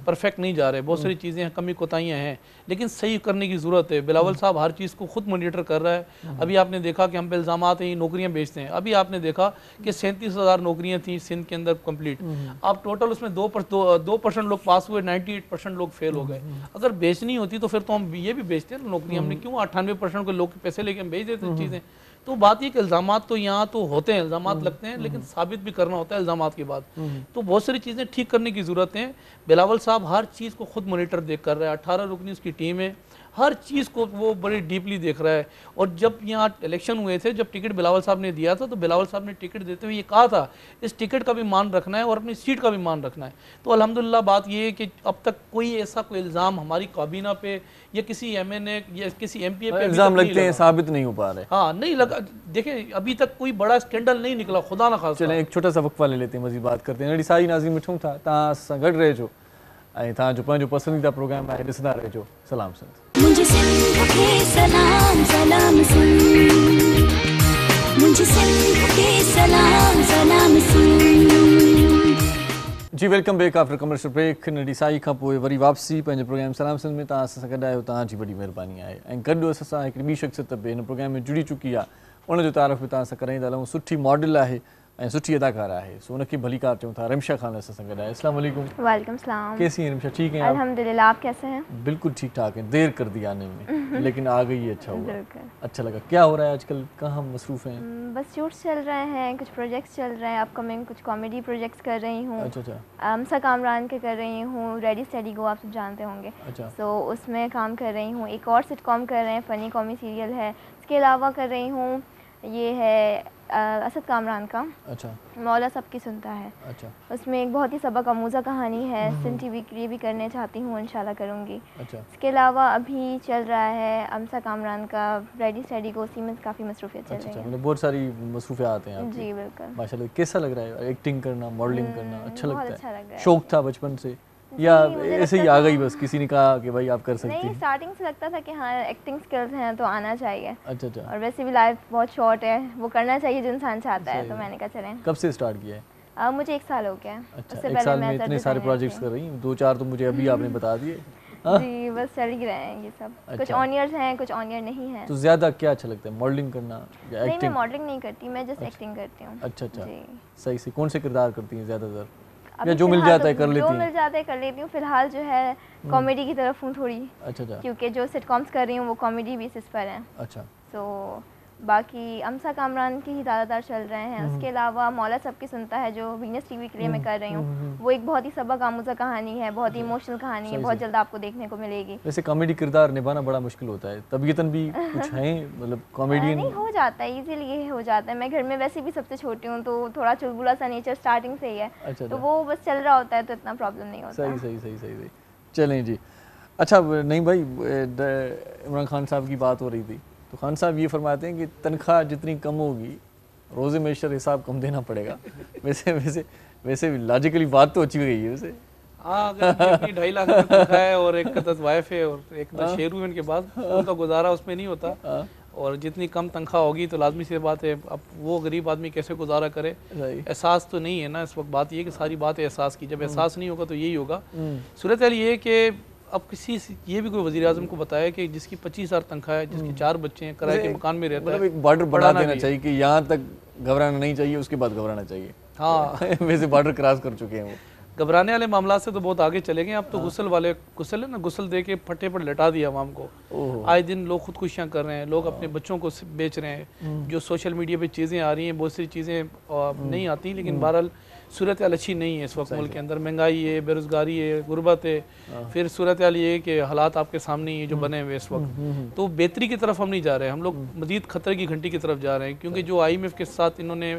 परफेक्ट नहीं जा रहे, बहुत सारी चीज़ें कमी कोताहियाँ हैं, लेकिन सही करने की ज़रूरत है। बिलावल साहब हर चीज़ को खुद मॉनिटर कर रहा है। अभी आपने देखा कि हम पे इल्ज़ामात हैं नौकरियाँ बेचते हैं, अभी आपने देखा कि 37,000 नौकरियाँ थी सिंध के अंदर कंप्लीट, अब टोटल उसमें 2% लोग पास हुए, 98% लोग फेल हो गए। अगर बेचनी होती तो फिर तो हम ये भी बेचते हैं नौकरी, हमने क्यों 98% के लोग के पैसे लेके हम बेच देते हैं चीज़ें। तो बात ये कि इल्ज़ामात तो यहाँ तो होते हैं, इल्ज़ामात लगते हैं, लेकिन साबित भी करना होता है इल्ज़ामात के बाद। तो बहुत सारी चीज़ें ठीक करने की ज़रूरत है। बिलावल साहब हर चीज़ को खुद मॉनिटर देख कर रहा है, 18 रुकनी उसकी टीम है, हर चीज़ को वो बड़ी डीपली देख रहा है। और जब यहाँ इलेक्शन हुए थे, जब टिकट बिलावल साहब ने दिया था, तो बिलावल साहब ने टिकट देते हुए ये कहा था इस टिकट का भी मान रखना है और अपनी सीट का भी मान रखना है। तो अल्हम्दुलिल्लाह बात ये है कि अब तक कोई ऐसा कोई इल्ज़ाम हमारी काबीना पे या किसी MNA या किसी MPA पे इल्ज़ाम लगते हैं, साबित नहीं हो पा रहे। हाँ नहीं लगा, देखें अभी तक कोई बड़ा स्कैंडल नहीं निकला, खुदा ना खास्ता। चलें एक छोटा सा वक्फा ले लेते हैं, मज़ीद बात करते हैं। सारी नाज़रीन मिठूं था तव्हां सां गॾु रहिजो ऐं तव्हां जो पंहिंजो पसंदीदा प्रोग्राम आहे ॾिसंदा रहिजो। सलाम सिंध। मुझे सिंध के सलाम सलाम सिंध, मुझे सिंध के सलाम सलाम सिंध। जी welcome back after commercial break. Nandhi Sai खां पोइ वरी वापसी पंहिंजे प्रोग्राम सलाम सिंध में तव्हां सां गॾु आहियो, तव्हांजी वॾी महिरबानी आहे। ऐं गॾु असां सां हिकिड़ी ॿी शख़्सियत बि हिन प्रोग्राम में जुड़ी चुकी आहे, उनजो तारीफ़ बि तव्हां सां कराईंदा हलूं। सुठी मॉडल आहे ऐं सुठी अदाकार आहे, सो उनखे भलीकार चऊं था। रिमशा खान असां सां गॾु आहे। अस्सलाम वालेकुम। वालेकुम सलाम। कैसी हैं रिमशा? ठीक हैं आप? अल्हम्दुलिल्लाह, आप कैसे हैं? बिल्कुल ठीक ठाक हैं। देर कर दी आने में लेकिन आ गई, अच्छा हुआ, अच्छा लगा। क्या हो रहा है आजकल, कहाँ मसरूफ हैं? बस शूट्स चल रहे हैं, कुछ प्रोजेक्ट्स चल रहे हैं, अपकमिंग कुछ कॉमेडी प्रोजेक्ट्स कर रही हूँ। अच्छा। अमसा कामरान के कर रही हूँ, रेडी स्टडी गो, आप सब जानते होंगे। अच्छा। तो उसमें काम कर रही हूँ। एक और सिटकॉम कर रहे हैं, फ़नी कॉमी सीरियल है। इसके अलावा कर रही हूँ ये है असद कामरान का, अच्छा, मौला सबकी सुनता है। अच्छा। उसमें एक बहुत ही सबक आमूज़ा कहानी है, सिंध TV के लिए भी करने चाहती हूँ, इंशाल्लाह करूँगी। अच्छा। इसके अलावा अभी चल रहा है अमसा कामरान का रेडी स्टडी को, उसी में काफ़ी मसरूफियत चल रही है। मतलब बहुत सारी मसरूफियात हैं। जी बिल्कुल। माशाल्लाह। कैसा लग रहा है एक्टिंग करना, मॉडलिंग करना? अच्छा लगता है? अच्छा लग रहा है। शौक था बचपन से या ऐसे ही आ गई, बस किसी ने कहा कि भाई आप कर सकती हैं? नहीं, स्टार्टिंग से लगता था कि हाँ एक्टिंग स्किल्स हैं तो आना चाहिए। अच्छा अच्छा। और वैसे भी लाइफ बहुत शॉर्ट है, वो करना चाहिए जो इंसान चाहता है, तो मैंने कहा चलें। कब से स्टार्ट किया है? मुझे 1 साल हो गया है। अच्छा, 1 साल में इतने सारे प्रोजेक्ट्स कर रही हैं? 2-4 तो मुझे अभी आपने बता दिए। जी बस चल ही रहे हैं ये सब। कुछ ऑन ईयर्स हैं, कुछ ऑन ईयर नहीं है। तो ज्यादा क्या अच्छा लगता है, मॉडलिंग करना या एक्टिंग? नहीं, मैं मॉडलिंग नहीं करती, मैं जस्ट एक्टिंग करती हूँ। अच्छा अच्छा, सही से। कौन से किरदार करती हैं ज्यादातर, या जो मिल जाता है कर लेती हैं? जो मिल जाता है कर लेती हूँ। फिलहाल जो है कॉमेडी की तरफ हूँ थोड़ी। अच्छा अच्छा। क्योंकि जो सिटकॉम्स कर रही हूँ वो कॉमेडी बेसिस पर हैं। अच्छा। तो बाकी अमसा कामरान की ही ज़्यादातर चल रहे हैं। उसके अलावा मौला सबकी सुनता है जो वीनस TV के लिए मैं कर रही हूँ, वो एक बहुत ही सबक आमूज़ा कहानी है, बहुत ही इमोशनल कहानी है, बहुत जल्द आपको देखने को मिलेगी। वैसे कॉमेडी किरदार निभाना बड़ा मुश्किल होता है, तबीयतन भी कुछ है मतलब कॉमेडियन? नहीं, हो जाता है, इजीली हो जाता है। मैं घर में वैसे भी सबसे छोटी हूँ, तो थोड़ा चुलबुला सा नेचर स्टार्टिंग से ही है। अच्छा, तो वो बस चल रहा होता है, तो इतना प्रॉब्लम नहीं होता। सही सही सही सही सही। चलें जी। अच्छा नहीं भाई, इमरान खान साहब की बात हो रही थी, तो खान साहब ये फरमाते हैं कि तनख्वाह जितनी कम होगी रोज़े मैशर हिसाब कम देना पड़ेगा। वैसे वैसे वैसे लॉजिकली बात तो अच्छी गई है वैसे। हाँ, अगर 2.5 लाख रुपये तनख्वाह है और एक वाइफ है और एक शेरू इनके बाद, उनका गुजारा उसमें नहीं होता। और जितनी कम तनख्वाह होगी तो लाजमी सी बात है अब वो गरीब आदमी कैसे गुजारा करे। एहसास तो नहीं है ना इस वक्त। बात ये कि सारी बात है एहसास की, जब एहसास नहीं होगा तो यही होगा। सूरत हाल ये है कि अब किसी ये भी कोई वज़ीर आज़म को बताया कि जिसकी 25,000 तनख्वाह है, जिसके 4 बच्चे हैं, किराए के मकान में रहता है, मतलब एक बॉर्डर बढ़ा देना चाहिए कि यहाँ तक घबराना नहीं चाहिए, उसके बाद घबराना चाहिए। हाँ वैसे बॉर्डर क्रॉस कर चुके हैं वो। घबराने वाले मामला से तो बहुत आगे चले गए। अब तो गुस्ल वाले, गुस्ल है ना, गुस्ल दे के फट्टे पर लटा दिया आवाम को। आए दिन लोग खुदकुशियाँ कर रहे हैं, लोग अपने बच्चों को बेच रहे हैं। जो सोशल मीडिया पे चीज़ें आ रही हैं, बहुत सारी चीज़ें नहीं आती, लेकिन बहरहाल सूरत हाल अच्छी नहीं है इस वक्त मुल्क के अंदर। महंगाई है, बेरोज़गारी है, गुर्बत है, फिर सूरत हाल ये है कि हालात आपके सामने ही जो बने हुए इस वक्त। तो बेहतरी की तरफ हम नहीं जा रहे हैं, हम लोग मज़ीद ख़तरे की घंटी की तरफ जा रहे हैं, क्योंकि जो IMF के साथ इन्होंने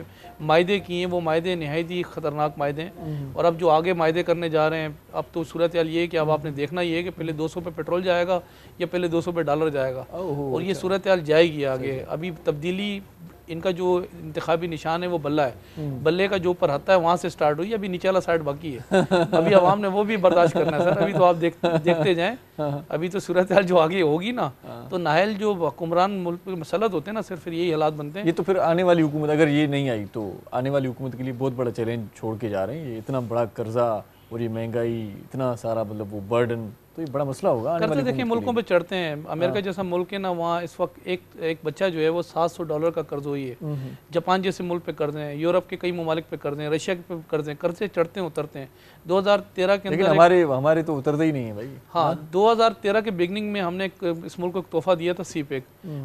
मायदे किए हैं वो मायदे नहायत ही ख़तरनाक मायदे हैं। और अब जो आगे मायदे करने जा रहे हैं, अब तो सूरत हाल ये है कि अब आपने देखना ये है कि पहले 200 पे पेट्रोल जाएगा या पहले 200 पे डॉलर जाएगा, और ये सूरत हाल जाएगी आगे। अभी तब्दीली, इनका जो इंतखाबी निशान है वो बल्ला है, बल्ले का जो ऊपर हत्ता है वहाँ से स्टार्ट हुई, अभी नीचे वाला साइड बाकी है। अभी आवाम ने वो भी बर्दाश्त करना है सर। अभी तो आप देखते जाएं, अभी तो सूरत हाल जो आगे होगी ना, तो नाहल जो हुक्मरान मुल्क में मसलत होते हैं ना, सिर्फ फिर यही हालात बनते हैं। ये तो फिर आने वाली हुकूमत, अगर ये नहीं आई तो आने वाली हुकूमत के लिए बहुत बड़ा चैलेंज छोड़ के जा रहे हैं। ये इतना बड़ा कर्जा और ये महंगाई, इतना सारा मतलब वो बर्डन, तो ये बड़ा मसला होगा। करते देखिए मुल्कों पे चढ़ते हैं। अमेरिका जैसा मुल्क है ना, वहाँ इस वक्त एक बच्चा जो है वो $700 का कर्ज हुई है। जापान जैसे मुल्क पे कर्जे हैं, यूरोप के कई ममालिक पे कर्जे हैं, रशिया पे कर्जे हैं, कर्जे चढ़ते हैं उतरते हैं। 2013 के अंदर हमारे तो उतरते ही नहीं है भाई। हाँ, 2013 के बिगनिंग में हमने इस मुल्क को तोहफा दिया था CPEC।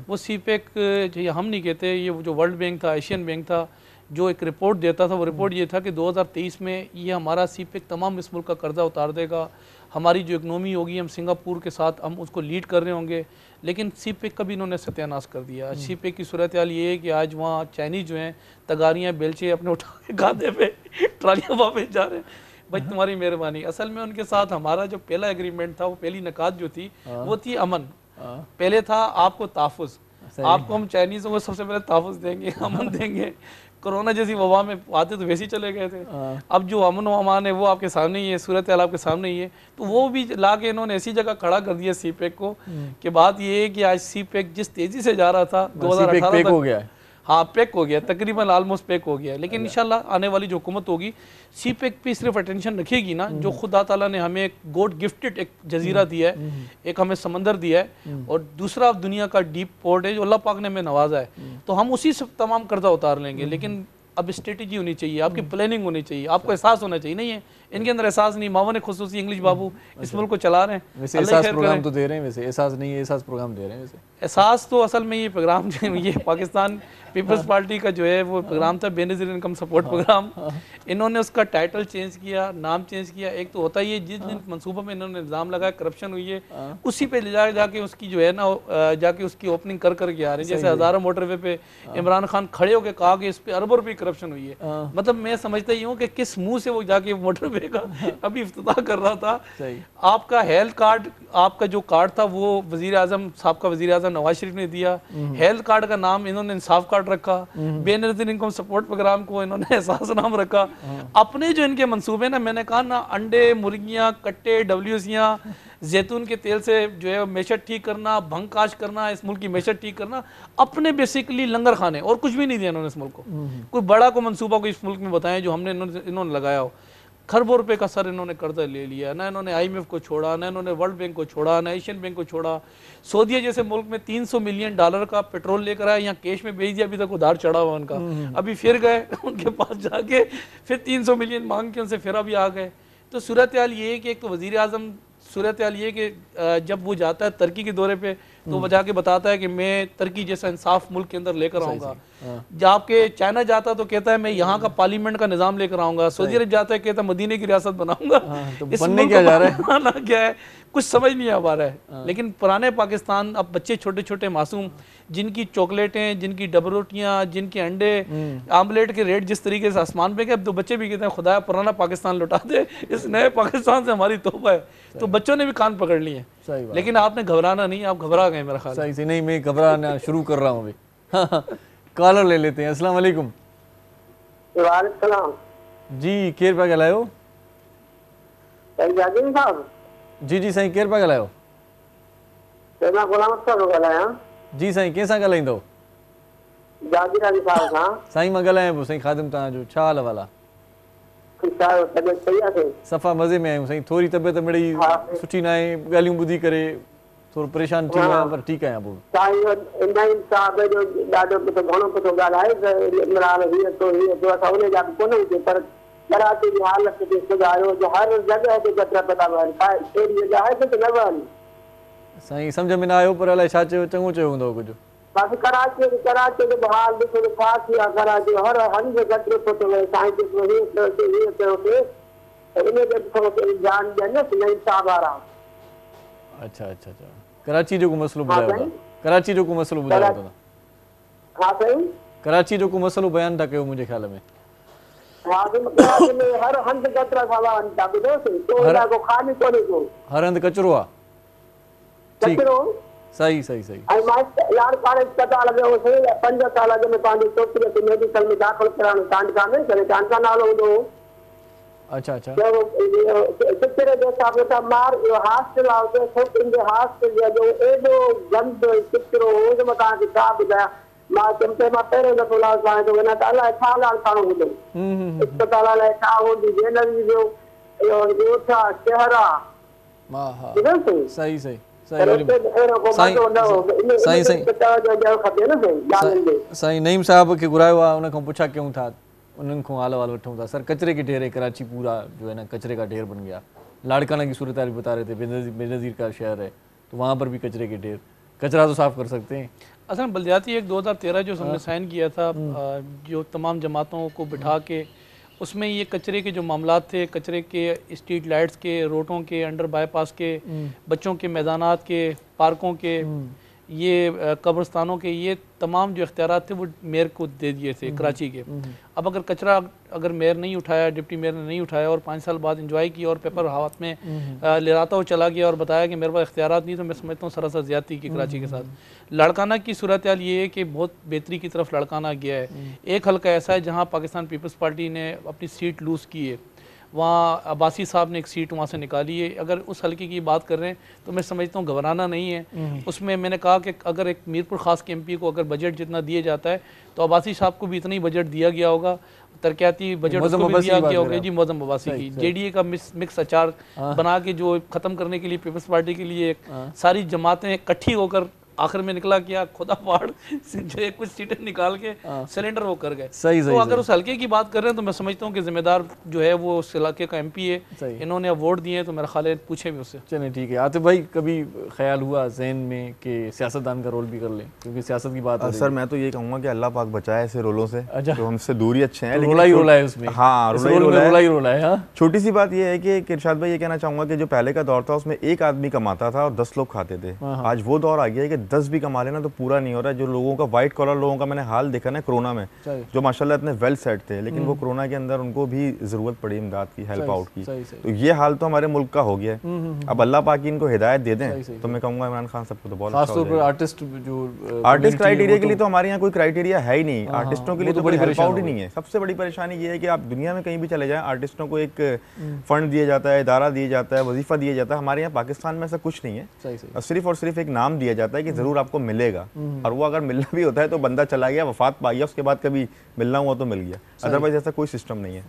वो CPEC हम नहीं कहते, ये जो वर्ल्ड बैंक था, एशियन बैंक था, जो एक रिपोर्ट देता था, वो रिपोर्ट ये था कि 2023 में ये हमारा CPEC तमाम इस मुल्क का कर्जा उतार देगा। हमारी जो इकनॉमी होगी, हम सिंगापुर के साथ हम उसको लीड कर रहे होंगे। लेकिन CPEC का भी इन्होंने सत्यानाश कर दिया। CPEC की सूरत हाल ये है कि आज वहाँ चाइनीज़ जो हैं तगारियाँ बेलचे अपने उठा के गाधे पे ट्रालियाँ वापस जा रहे हैं। भाई तुम्हारी मेहरबानी। असल में उनके साथ हमारा जो पहला एग्रीमेंट था, वो पहली नकात जो थी वो थी अमन। पहले था आपको तहफ़्फ़ुज़, आपको हम चाइनीज़ों को सबसे पहले तहफ़्फ़ुज़ देंगे, अमन देंगे। कोरोना जैसी वबा में आते तो वैसे ही चले गए थे। अब जो अमन व अमान है वो आपके सामने ही है, सूरत हाल आपके सामने ही है। तो वो भी ला के इन्होंने ऐसी जगह खड़ा कर दिया CPEC को कि बात ये है कि आज CPEC जिस तेज़ी से जा रहा था 2018 तक हो गया है। हाँ, पैक हो गया, तकरीबन ऑलमोस्ट पैक हो गया। लेकिन इंशाल्लाह आने वाली जो हुकूमत होगी CPEC पे सिर्फ अटेंशन रखेगी ना, जो खुदा ताला ने हमें एक गॉड गिफ्टेड एक जजीरा दिया है, एक हमें समंदर दिया है, और दूसरा दुनिया का डीप पोर्ट है जो अल्लाह पाक ने हमें नवाजा है, तो हम उसी से तमाम कर्जा उतार लेंगे। लेकिन अब स्ट्रेटेजी होनी चाहिए, आपकी प्लानिंग होनी चाहिए, आपको एहसास होना चाहिए। नहीं है इनके अंदर एहसास नहीं। मावन खुसूसी इंग्लिश बाबू इस मुल्क को चला रहे हैं, वैसे एहसास प्रोग्राम तो दे रहे हैं, वैसे एहसास नहीं है, एहसास प्रोग्राम दे रहे हैं। वैसे एहसास तो असल में ये प्रोग्राम ये पाकिस्तान पीपल्स पार्टी का जो है वो प्रोग्राम था, बेनज़ीर इनकम सपोर्ट प्रोग्राम। इन्होंने उसका टाइटल चेंज किया, नाम चेंज किया। एक तो होता ही है जिस दिन मनसूबा में इन्होंने इल्ज़ाम लगाया करप्शन हुई है, उसी पे ले जाके उसकी जो है ना जाके उसकी ओपनिंग कर करके आ रहे हैं। जैसे हज़ारा मोटरवे पे इमरान खान खड़े होकर कहा कि इस पे अरबों रुपये करप्शन हुई है। मतलब मैं समझता ही हूँ कि किस मुँह से वो जाके मोटरवे का अभी इफ्तिताह कर रहा था। आपका हेल्थ कार्ड, आपका जो कार्ड था वो वज़ीर आज़म साहब का, वज़ीर आज़म नवाज शरीफ ने दिया। हेल्थ कार्ड का नाम इन्होंने इंसाफ कार्ड रखा। बेनज़ीर इनकम सपोर्ट प्रोग्राम को इन्होंने एहसास नाम रखा। अपने जो इनके मंसूबे ना, मैंने कहा ना, अंडे, मुर्गियाँ, कट्टे, WCयाँ, जैतून के तेल से जो है मैशत ठीक करना, भंग काश करना, इस मुल्क की मैशत ठीक करना, अपने बेसिकली लंगर खाने, और कुछ भी नहीं दिया इन्होंने इस मुल्क को। कोई बड़ा को मंसूबा को इस मुल्क में बताएं जो हमने इन्होंने लगाया हो। खरबों रुपए का सर इन्होंने कर्जा ले लिया। ना इन्होंने IMF को छोड़ा, ना इन्होंने वर्ल्ड बैंक को छोड़ा, ना एशियन बैंक को छोड़ा। सऊदीया जैसे मुल्क में $300 मिलियन का पेट्रोल लेकर आए, यहाँ कैश में भेज दिया, अभी तक उधार चढ़ा हुआ उनका। अभी फिर गए उनके पास जाके फिर 300 मिलियन मांग के उनसे फिर अभी आ गए। तो सूरत हाल ये है कि एक तो वज़ीर आज़म, सूरत हाल ये कि जब वो जाता है तुर्की के दौरे पे तो वो जाके बताता है कि मैं तुर्की जैसा इंसाफ मुल्क के अंदर लेकर आऊँगा। जाके चाइना जाता तो कहता है मैं यहाँ का पार्लियामेंट का निज़ाम लेकर आऊँगा। सऊदी अरब जाता है कहता है मदीने की रियासत बनाऊंगा। तो बनने क्या जा रहा है, क्या है कुछ समझ नहीं आ पा रहा है। लेकिन पुराने पाकिस्तान, अब बच्चे छोटे छोटे मासूम जिनकी चॉकलेटें, जिनकी डब रोटियाँ, जिनके अंडे, आमलेट के रेट जिस तरीके से आसमान पे गए, अब तो बच्चे भी कहते हैं खुदा पुराना पाकिस्तान लौटा दे, इस नए पाकिस्तान से हमारी तौबा है। तो बच्चों ने भी कान पकड़ लिए। लेकिन आपने घबराना नहीं, आप घबरा गए मेरा ख्याल। सही से नहीं, मैं घबराना शुरू कर रहा हूँ अभी। कॉलर ले लेते हैं। अस्सलाम वालेकुम। वालेकुम सलाम जी, केर पे ॻाल्हायो? जागिर साहब। जी जी साईं, केर पे ॻाल्हायो? मां गुलाम अख्तर थो ॻाल्हायां। जी साईं, कंहिंसां ॻाल्हाईंदव? जागिर अली साहब सां। साईं मां ॻाल्हायां पियो साईं, ख़ादिम तव्हांजो। छा हाल अहवाल आहे? तबियत सही आहे? सफ़ा मज़े में आहियूं साईं। थोरी तबियत मिड़ई सुठी न आहे, ॻाल्हियूं ॿुधी करे थोरो परेशान थी वियो पर ठीकु आहियां पोइ साईं नईं साहब जो ॾाढो घणो कुझु ॻाल्हाए इमरान हीअं तो असां उन जा कोन हुजे पर कराची जी हालत खे सुधारियो जो हर जॻह ते कचरा पिया वहनि अहिड़ी जॻह आहे त न वहनि साईं सम्झ में न आयो पर अलाए छा चयो चङो चयो हूंदो कुझु बसि कराची जो हाल ॾिसो त छा थी आहे कराची हर हंधि कचिरो पियो थो वहे साईं हीअं कयोसीं इन ते थोरो ध्यानु ॾियनि नईं साहब वारा अच्छा अच्छा अच्छा कराची जो को मसलो ॿुधायो था कराची जो को मसलो ॿुधायो था हा साईं कराची जो को मसलो बयानु था कयो मुंहिंजे ख़्याल में हा कराची में हर हंधि कचिरा था वहनि था ॿुधोसीं को ख़ाली कोन्हे को हर हंधि कचिरो आहे कचिरो सही सही सही ऐं मां लाड़काणे अस्पताल में हुउसि 5 साल अॻु में पंहिंजी छोकिरीअ खे मेडिकल में दाख़िल कराइण टांडका में करे टांडका नालो हूंदो हो अच्छा अच्छा चित्र जे हिसाब सां मार हॉस्टल आहे हुते छोकिरियुनि जे हॉस्टल जो एॾो गंद चित्रो हो जो मां तव्हांखे छा ॿुधायां मां चमचे मां पहिरियों दफ़ो लाड़काणे थो वञा त अलाए छा लाड़काणो हूंदो अस्पताल अलाए छा हूंदी जेनरी जो इहो छा चेहरा सही सही साईं नईम साहब खे घुरायो आहे उन खां पुछा कयूं था उन्हनि खां हाल वाल वठूं था सर कचरे के ढेर है कराची पूरा जो है ना कचरे का ढेर बन गया लाड़काना की सूरत हाल बता रहे थे बेनज़ीर का शहर है तो वहाँ पर भी कचरे के ढेर कचरा तो साफ कर सकते हैं असल बलदियाती एक 2013 जो हमने साइन किया था जो तमाम जमातों को बिठा के उसमें ये कचरे के जो मामलात थे कचरे के स्ट्रीट लाइट्स के रोडों के अंडर बाईपास के बच्चों के मैदानात के पार्कों के ये कब्रस्तानों के ये तमाम जो इख्तियारात थे वो मेयर को दे दिए थे कराची के। अब अगर कचरा अगर मेयर नहीं उठाया डिप्टी मेयर ने नहीं उठाया और 5 साल बाद इंजॉय किया और पेपर हाथ में लहराता हुआ चला गया और बताया कि मेरे पास इख्तियारात नहीं तो मैं समझता हूँ सरासर ज़्यादती की कराची के साथ। लाड़काना की सूरत हाल ये है कि बहुत बेहतरी की तरफ लाड़काना गया है। एक हल्का ऐसा है जहाँ पाकिस्तान पीपल्स पार्टी ने अपनी सीट लूज़ की है, वहाँ अब्बासी साहब ने एक सीट वहाँ से निकाली है। अगर उस हल्के की बात कर रहे हैं तो मैं समझता हूँ घबराना नहीं है। उसमें मैंने कहा कि अगर एक मीरपुर ख़ास के एमपी को अगर बजट जितना दिया जाता है तो अब्बासी साहब को भी इतना ही बजट दिया गया होगा, तरक्याती बजट उसको भी दिया गया होगा। जी मौजम अब्बासी की जेडीए का मिक्स अचार बना के जो ख़त्म करने के लिए पीपल्स पार्टी के लिए सारी जमातें इकट्ठी होकर आखिर में निकला क्या खुदा पहाड़ जो कुछ सीटें निकाल के सिलेंडर वो कर गए। सही तो अगर उस हल्के की बात कर रहे हैं तो मैं समझता हूँ कि जिम्मेदार जो है वो उस इलाके का एमपी है, इन्होंने वोट दिए तो मेरा ख्याल है पूछे भी उससे। चलिए ठीक है। आतिफ भाई कभी ख्याल हुआ जहन में कि सियासतदान का रोल भी कर लें क्योंकि सियासत की बात सर मैं तो ये कहूँगा कि अल्लाह पाक बचाए ऐसे रोलों से जो हमसे दूरी अच्छे हैं। रोला ही रोला है उसमें। हाँ रोला ही रोला है। छोटी सी बात ये है कि इरशाद भाई ये कहना चाहूँगा कि जो पहले का दौर था उसमें एक आदमी कमाता था और 10 लोग खाते थे। आज वो दौर आ गया है कि 10 भी कमा लेना तो पूरा नहीं हो रहा है। जो लोगों का वाइट कॉलर लोगों का मैंने हाल देखा ना कोरोना में जो माशाल्लाह इतने वेल सेट थे लेकिन वो कोरोना के अंदर उनको भी जरूरत पड़ी इमदाद की हेल्प आउट की। तो ये हाल तो हमारे मुल्क का हो गया है। अब अल्लाह पाक इनको हिदायत दे दें तो मैं कहूँगा इमरान खान सबको तो बहुत खासतौर पर आर्टिस्ट क्राइटेरिया के लिए तो हमारे यहाँ कोई क्राइटेरिया है ही नहीं। आर्टिस्टों के लिए तो कोई हेल्प आउट ही नहीं है। सबसे बड़ी परेशानी ये है कि आप दुनिया में कहीं भी चले जाएं आर्टिस्टों को एक फंड दिया जाता है, इदारा दिया जाता है, वजीफा दिया जाता है। हमारे यहाँ पाकिस्तान में ऐसा कुछ नहीं है। और सिर्फ एक नाम दिया जाता है कि जरूर आपको मिलेगा और वो अगर मिलना भी होता है तो बंदा चला गया वफात पा गया उसके बाद कभी मिलना हुआ तो मिल गया, अदरवाइज ऐसा कोई सिस्टम नहीं है।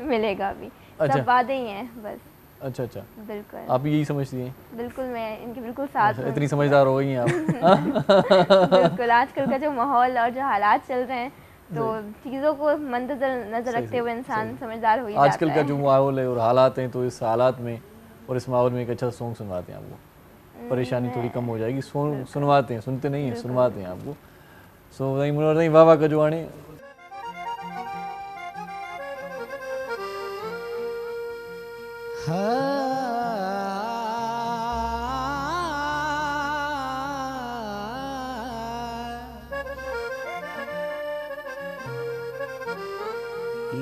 मिलेगा भी सब वादे ही हैं बस। अच्छा अच्छा बिल्कुल आप यही समझती हैं? बिल्कुल मैं इनके बिल्कुल साथ हूं। इतनी समझदार हो गई हैं आप। बिल्कुल आजकल का जो माहौल और जो हालात चल रहे हैं तो चीज़ों को नजर रखते हुए इंसान समझदार हो ही जाता है। आजकल का जो माहौल है और हालात हैं तो इस हालात में और इस माहौल में एक अच्छा सॉन्ग सुनवाते हैं आपको, परेशानी थोड़ी कम हो जाएगी। सुनवाते हैं, सुनते नहीं हैं, सुनवाते हैं आपको। सो नहीं वाह का जो आने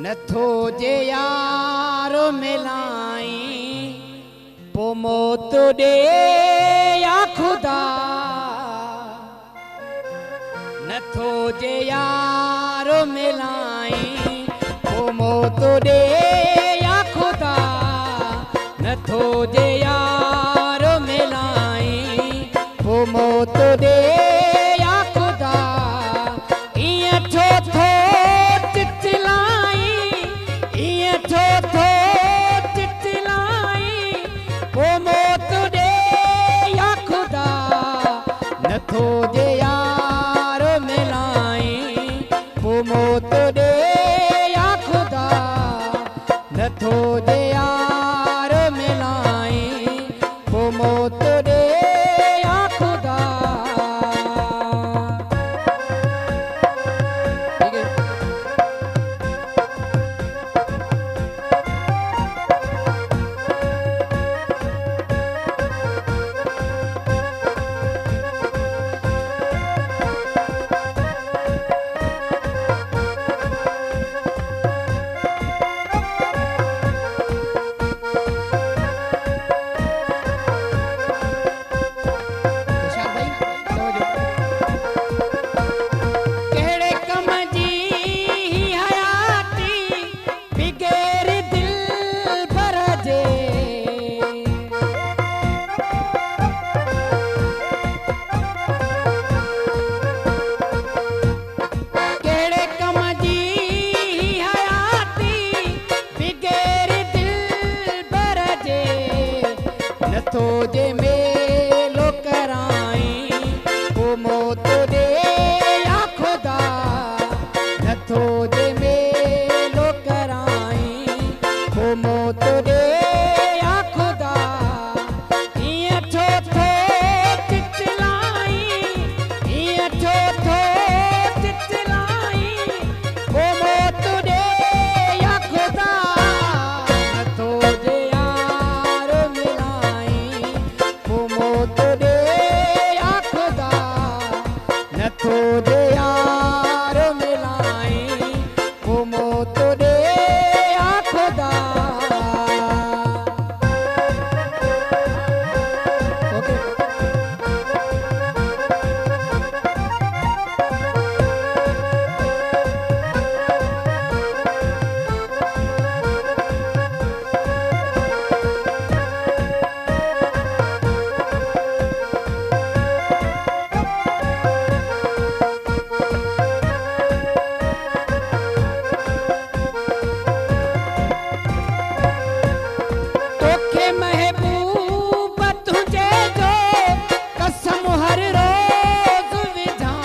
नथो जे यारो मिलाई पो मौत दे या खुदा नथो जे यारो मिलाई पो मौत दे या खुदा नथो जे यारो मिलाई पो मौत दे या खुदा इएं थो थो चिचिलाई इएं थो थो चिचिलाई पो मौत दे जे यार मिलाई वो मौत दे या खुदा नथो जे यार मिलाई वो मौत दे या खुदा। ठीक है। निशाद भाई समझो। केड़े कम जी हयाती बिगैर दिल भर जे केड़े कम जी हयाती बिगैर दिल भर जे नथो जे मेलो कराई वो मौत दे या खुदा नथो जे मेलो कराई वो मौत दे या खुदा। इयां थो थो चिचलाई इयां थो थो चिचलाई वो मौत दे या खुदा नथो जे यार मिलाई वो मौत दे या खुदा नथो जे यार मिलाई वो मौत दे या खुदा। ओके। तोखे महबूब तुझे जो कसम हर रोज विझां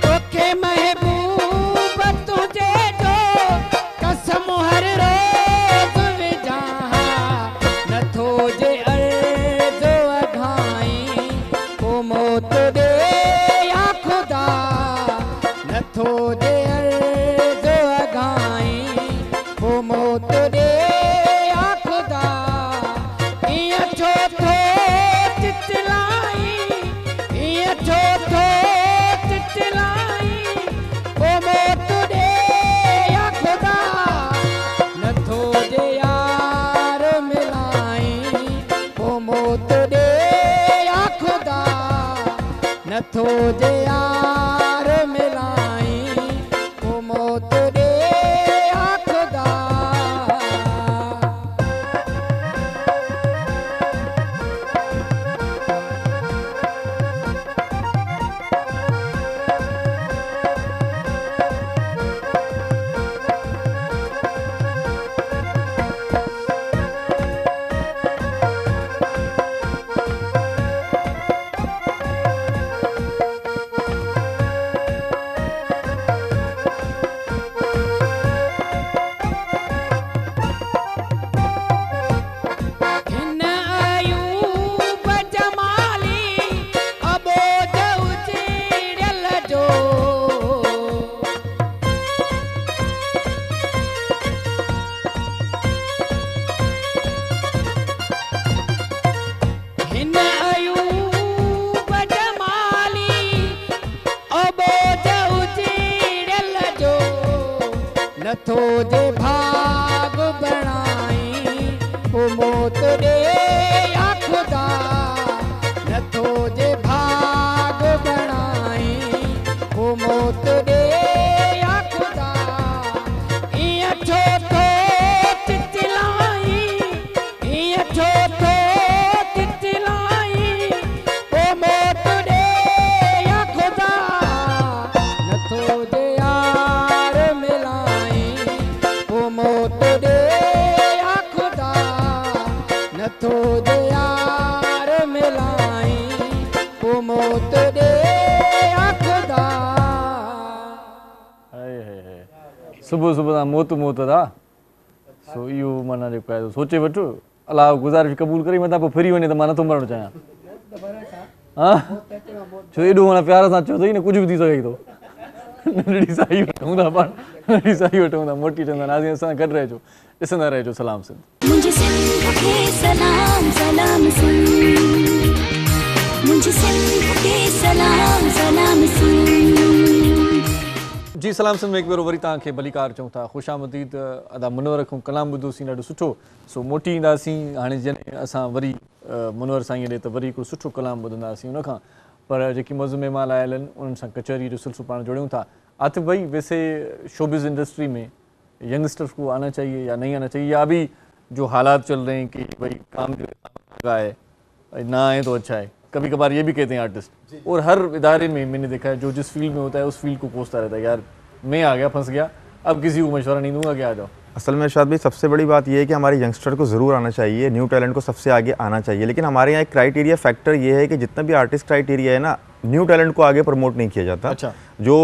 तोखे महबूब तुझे जो कसम हर रोज विझां नथो जे अर्ज़ अघाई वो मौत दे या खुदा नथो जे अर्ज़ अघाई वो मौत दे या खुदा। इयां छो थो चिचलाई इयां छो थो चिचलाई वो मौत दे या खुदा नथो जे यार मिलाई वो मौत दे या खुदा नथो जे यार मिलाई वो मौत दे या खुदा। हथो दे यार मिलाई ओ मौत दे आखदा सुबह सुबह मोत मोत था सो इहो माना जेको आहे सोचे वठो अलाह गुज़ारिश क़बूल करे मथां पोइ फिरी वञे त मां नथो मरणु चाहियां हा छो एॾो माना प्यार सां चयो अथई न कुझु बि थी सघे थो नंढड़ी साई वठूं था पाण नंढड़ी साई वठूं था मोटी चवंदा नाज़ीम असां गॾु रहिजो ॾिसंदा रहिजो सलाम सिंध मुझे सिंध के सलाम सलाम सिंध मुझे सिंध के सलाम सलाम सिंध जी सलाम सिंध में हिकु भेरो वरी तव्हांखे भलीकार चऊं था ख़ुशामदीद अदा मुनवर खां कलाम ॿुधोसीं ॾाढो सुठो सो मोटी ईंदासीं हाणे जॾहिं असां वरी मुनवर साईं ॾे त वरी हिकिड़ो सुठो कलाम ॿुधंदासीं उनखां पर जेकी मौज़ूअ में महिमान आयल आहिनि उन्हनि सां कचहरी जो सिलसिलो पाण जोड़ियूं था आतिफ़ भाई वैसे शोबिज़ इंडस्ट्री में यंगस्टर्स को आना चाहिए या नहीं आना चाहिए या अभी जो हालात चल रहे हैं कि भाई काम जो है ना आए तो अच्छा है कभी कभार ये भी कहते हैं आर्टिस्ट और हर इदारे में मैंने देखा है जो जिस फील्ड में होता है उस फील्ड को कोसता रहता है यार मैं आ गया फंस गया अब किसी को मशवरा नहीं दूंगा कि आ जाओ असल में इरशाद भाई सबसे बड़ी बात यह है कि हमारे यंगस्टर को ज़रूर आना चाहिए न्यू टैलेंट को सबसे आगे आना चाहिए लेकिन हमारे यहाँ एक क्राइटेरिया फैक्टर ये है कि जितना भी आर्टिस्ट क्राइटेरिया है ना न्यू टैलेंट को आगे प्रमोट नहीं किया जाता अच्छा जो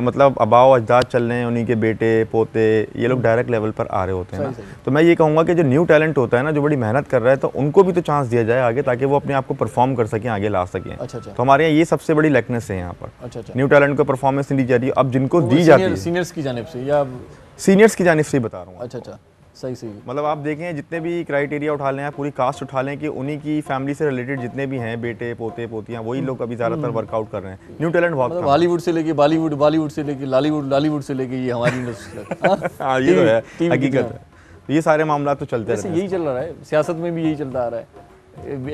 मतलब अबाव अजदाद चल रहे हैं उन्हीं के बेटे पोते ये लोग डायरेक्ट लेवल पर आ रहे होते हैं ना तो मैं ये कहूँगा कि जो न्यू टैलेंट होता है ना जो बड़ी मेहनत कर रहा है तो उनको भी तो चांस दिया जाए आगे ताकि वो अपने आप को परफॉर्म कर सकें आगे ला सकें तो हमारे यहाँ ये सबसे बड़ी लैकनेस है यहाँ पर न्यू टैलेंट को परफॉर्मेंस नहीं दी जा रही अब जिनको दी जाती है सीनियर्स की जानिब से या सीनियर्स की जानिब से ही बता रहा हूँ अच्छा सही मतलब आप देखें जितने भी क्राइटेरिया उठा लें पूरी कास्ट उठा लें कि उन्हीं की फैमिली से रिलेटेड जितने भी हैं बेटे पोते पोतियां वही लोग अभी ज़्यादातर वर्कआउट कर रहे हैं न्यू टैलेंट बहुत मतलब हॉलीवुड से लेके बॉलीवुड से लेके लॉलीवुड से लेके ये हमारी इंडस्ट्री हाँ ये तो है हकीकत है ये सारे मामला तो चलते रहते हैं यही चल रहा है सियासत में भी यही चलता आ रहा है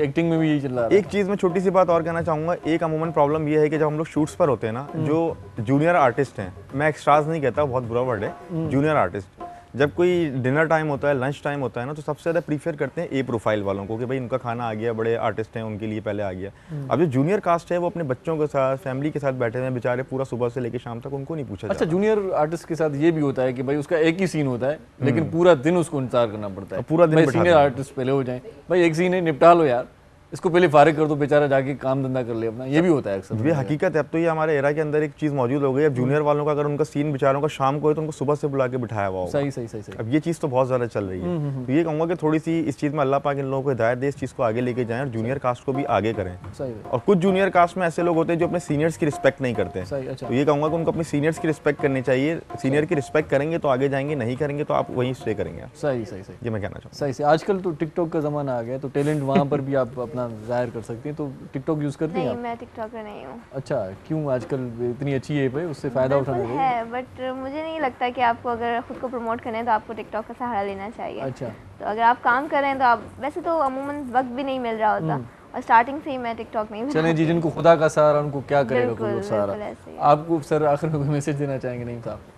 एक्टिंग में भी यही चल रहा है एक चीज़ में छोटी सी बात और कहना चाहूँगा एक अमूमन प्रॉब्लम ये है कि जब हम लोग शूट्स पर होते हैं ना जो जूनियर आर्टिस्ट हैं मैं एक्स्ट्राज नहीं कहता बहुत बुरा वर्ड है जूनियर आर्टिस्ट जब कोई डिनर टाइम होता है लंच टाइम होता है ना तो सबसे ज़्यादा प्रीफर करते हैं ए प्रोफाइल वालों को कि भाई उनका खाना आ गया बड़े आर्टिस्ट हैं उनके लिए पहले आ गया अब जो जूनियर कास्ट है वो अपने बच्चों के साथ फैमिली के साथ बैठे हुए हैं बेचारे पूरा सुबह से लेकर शाम तक उनको नहीं पूछा अच्छा जूनियर आर्टिस्ट के साथ ये भी होता है कि भाई उसका एक ही सीन होता है लेकिन पूरा दिन उसको इंतजार करना पड़ता है पूरा दिन सीनियर आर्टिस्ट पहले हो जाए भाई एक सीन है निपटा लो यार इसको पहले फारिग कर दो बेचारा जाके काम धंधा कर ले अपना ये भी होता है अक्सर ये हकीकत है अब तो ये हमारे एरा के अंदर एक चीज़ मौजूद हो गई अब जूनियर वालों का अगर उनका सीन बेचारों का शाम को है तो उनको सुबह से बुला के बिठाया हुआ होगा सही अब ये चीज़ तो बहुत ज़्यादा चल रही है तो ये कहूँगा कि थोड़ी सी इस चीज़ में अल्लाह पाक इन लोगों को हिदायत दे इस चीज़ को आगे लेके जाएं और जूनियर कास्ट को भी आगे करें और कुछ जूनियर कास्ट में ऐसे लोग होते हैं जो अपने सीनियर्स की रिस्पेक्ट नहीं करते तो ये कहूँगा कि उनको अपने सीनियर्स की रिस्पेक्ट करनी चाहिए सीनियर की रिस्पेक्ट करेंगे तो आगे जाएंगे नहीं करेंगे तो आप वहीं स्टे करेंगे सही ये मैं कहना चाहूँगा सही आजकल तो टिकटॉक का ज़माना आ गया तो टैलेंट वहाँ पर भी आप अपना जाहिर कर सकते हैं तो टिकटॉक यूज करती हैं नहीं मैं टिकटॉकर नहीं हूँ अच्छा क्यों आजकल इतनी अच्छी ऐप है उससे फायदा उठाना चाहिए है बट मुझे नहीं लगता कि आपको अगर खुद को प्रमोट करना है तो आपको टिकटॉक का सहारा लेना चाहिए अच्छा तो अगर आप काम कर रहे हैं तो आप वैसे तो अमूमन वक्त भी नहीं मिल रहा होता और स्टार्टिंग से ही मैं टिकटॉक नहीं चले जी जिनको खुदा का सहारा उनको क्या करेगा कोई सहारा आपको सर आखिर में कोई मैसेज देना चाहेंगे नहीं साहब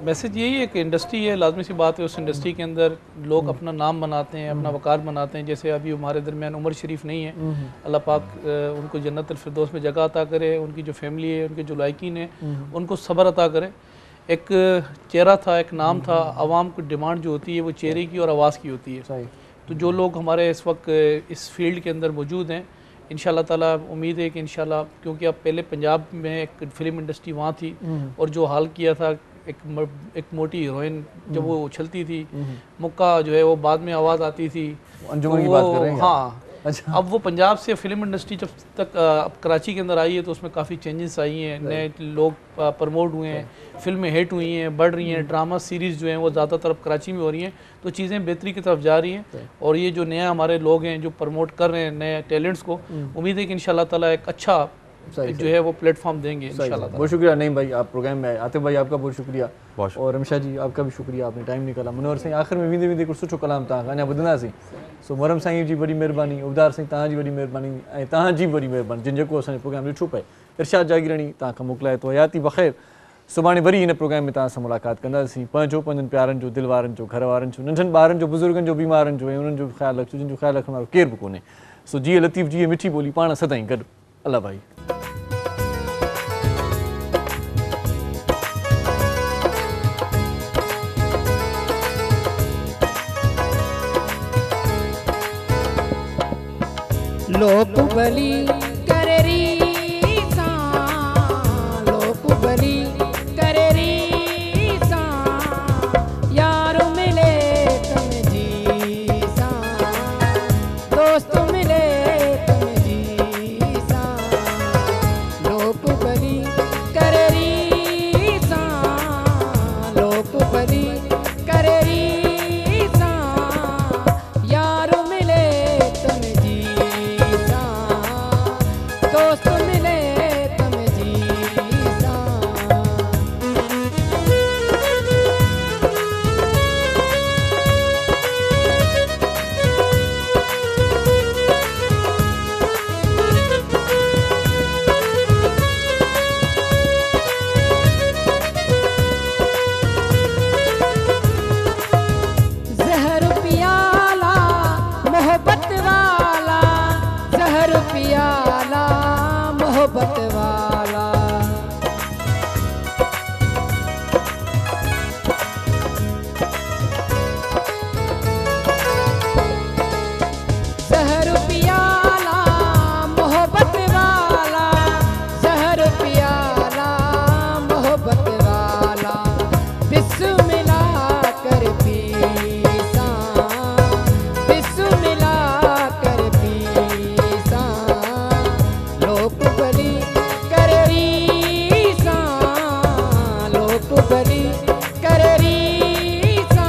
मैसेज यही है कि इंडस्ट्री है लाजमी सी बात है उस इंडस्ट्री के अंदर लोग अपना नाम बनाते हैं अपना वकार बनाते हैं जैसे अभी हमारे दरमियान उमर शरीफ नहीं है अल्लाह पाक उनको जन्नत फिरदौस में जगह अता करे उनकी जो फैमिली है उनके जो लायकीन है उनको सब्र अता करे एक चेहरा था एक नाम था आवाम की डिमांड जो होती है वो चेहरे की और आवाज़ की होती है तो जो लोग हमारे इस वक्त इस फील्ड के अंदर मौजूद हैं इंशाल्लाह ताला उम्मीद है कि इंशाल्लाह क्योंकि अब पहले पंजाब में एक फिल्म इंडस्ट्री वहाँ थी और जो हाल किया था एक मोटी हीरोइन जब वो उछलती थी मुक्का जो है वो बाद में आवाज़ आती थी अंजुमन की बात कर रहे हैं हाँ अच्छा अब वो पंजाब से फिल्म इंडस्ट्री जब तक अब कराची के अंदर आई है तो उसमें काफ़ी चेंजेस आई हैं नए लोग प्रमोट हुए हैं फिल्में हिट हुई हैं बढ़ रही हैं ड्रामा सीरीज़ जो हैं वो ज़्यादातर अब कराची में हो रही हैं तो चीज़ें बेहतरी की तरफ जा रही हैं और ये जो नया हमारे लोग हैं जो प्रमोट कर रहे हैं नए टैलेंट्स को उम्मीद है कि इंशाल्लाह ताला एक अच्छा जो है वो प्लेटफॉर्म देंगे इंशाल्लाह। बहुत शुक्रिया नहीं भाई आप प्रोग्राम में आए आतिफ भाई आपका बहुत शुक्रिया और रमशा जी आपका भी शुक्रिया आपने टाइम निकाला मुनवर साईं आखिर में वेंदे वेंदे कुछ सुठो कलाम तव्हां अञा ॿुधंदासीं सो मुरम साईं जी वॾी महिरबानी उबदार साईं तव्हांजी वॾी महिरबानी ऐं तव्हांजी वॾी महिरबानी जिन जेको असांजो प्रोग्राम ॾिठो पए इरशाद जागीरानी तव्हां खां मोकिलाए थो हयाती बख़ैर सुभाणे वरी हिन प्रोग्राम में तव्हां सां मुलाक़ात कंदासीं पंहिंजो पंहिंजनि प्यारनि जो दिलि वारनि जो घर वारनि जो नंढनि ॿारनि जो बुज़ुर्गनि जो बीमारनि जो ऐं उन्हनि जो ख़्यालु रखिजो जिन जो ख़्यालु रखण वारो केरु बि कोन्हे सो जीअं लतीफ़ जी मिठी ॿोली पाण सदाईं गॾु अल्लाह भाई। लोक बली करे री सा, लोक बली करे री सा, यार मिले तुम जी सा, दोस्त मिले तुम जी सा, लोक बली करे री सा, लोक बली करे री सा, यार मिले तुम जी सा, दोस्त मिले तुम जी सा। जहर पियाला मोहब्बत वाला, जहर पियाला मोहब्बत वाला, जहर पियाला मोहब्बत वाला, जहर पियाला मोहब्बत वाला, विश्व मिला कर पीसा, विश्व मिला कर पीसा, लोक बली कर री सा, लोक बली कर री सा,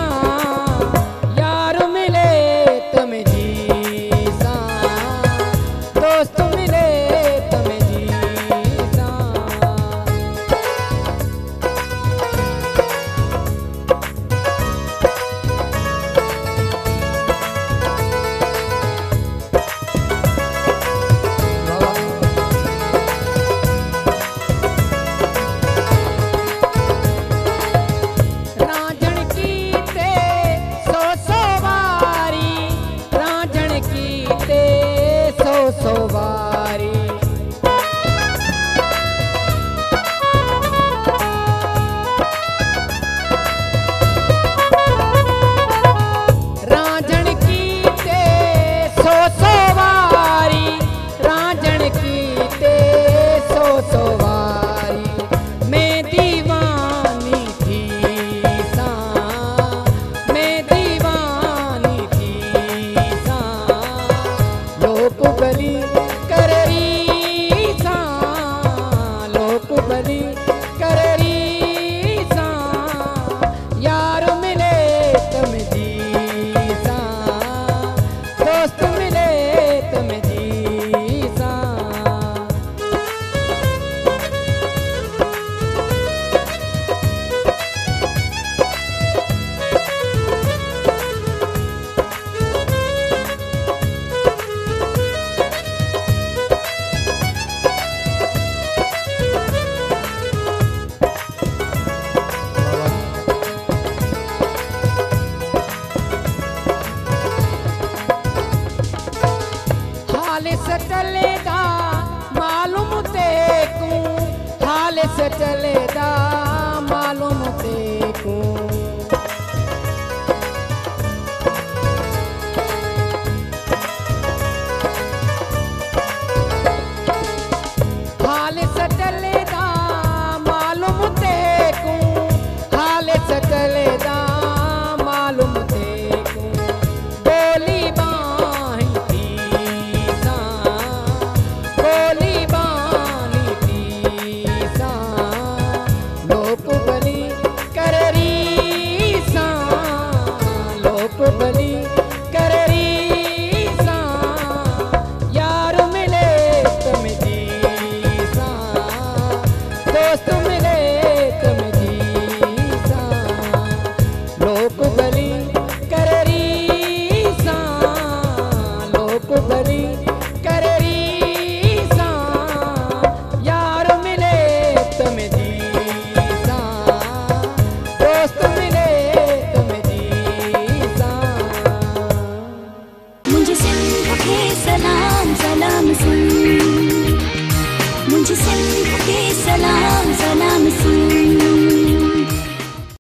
यार मिले तुम जी सा, दोस्त मिले तुम जी सा। रांझण कीते सौ वारी, रांझण कीते सौ वारी, रांझण कीते सौ वारी, रांझण कीते सौ वारी, मैं दीवानी थी सा, मैं दीवानी थी सा, लोक बली कर री सा, लोक बली कर री सा, यार मिले तुम जी सा, दोस्त मिले तुम जी सा। हाल से चलेदा मालूम तेकू, हाल से चलेदा मालूम तेकू, हाल से चलेदा मालूम तेकू, हाल से चलेदा मालूम तेकू, बोली बाही थी सा, बोली बानी थी सा, लोक बली कर री सा, लोक बली कर री सा, यार मिले तुम जी सा, दोस्त मिले तुम जी सा, लोक बली कर री सा, लोक बली कर री सा, यार मिले तुम जी सा, दोस्त मिले तुम जी सा। मुझे सिंध के सलाम सलाम सुन, मुझे सिंध के सलाम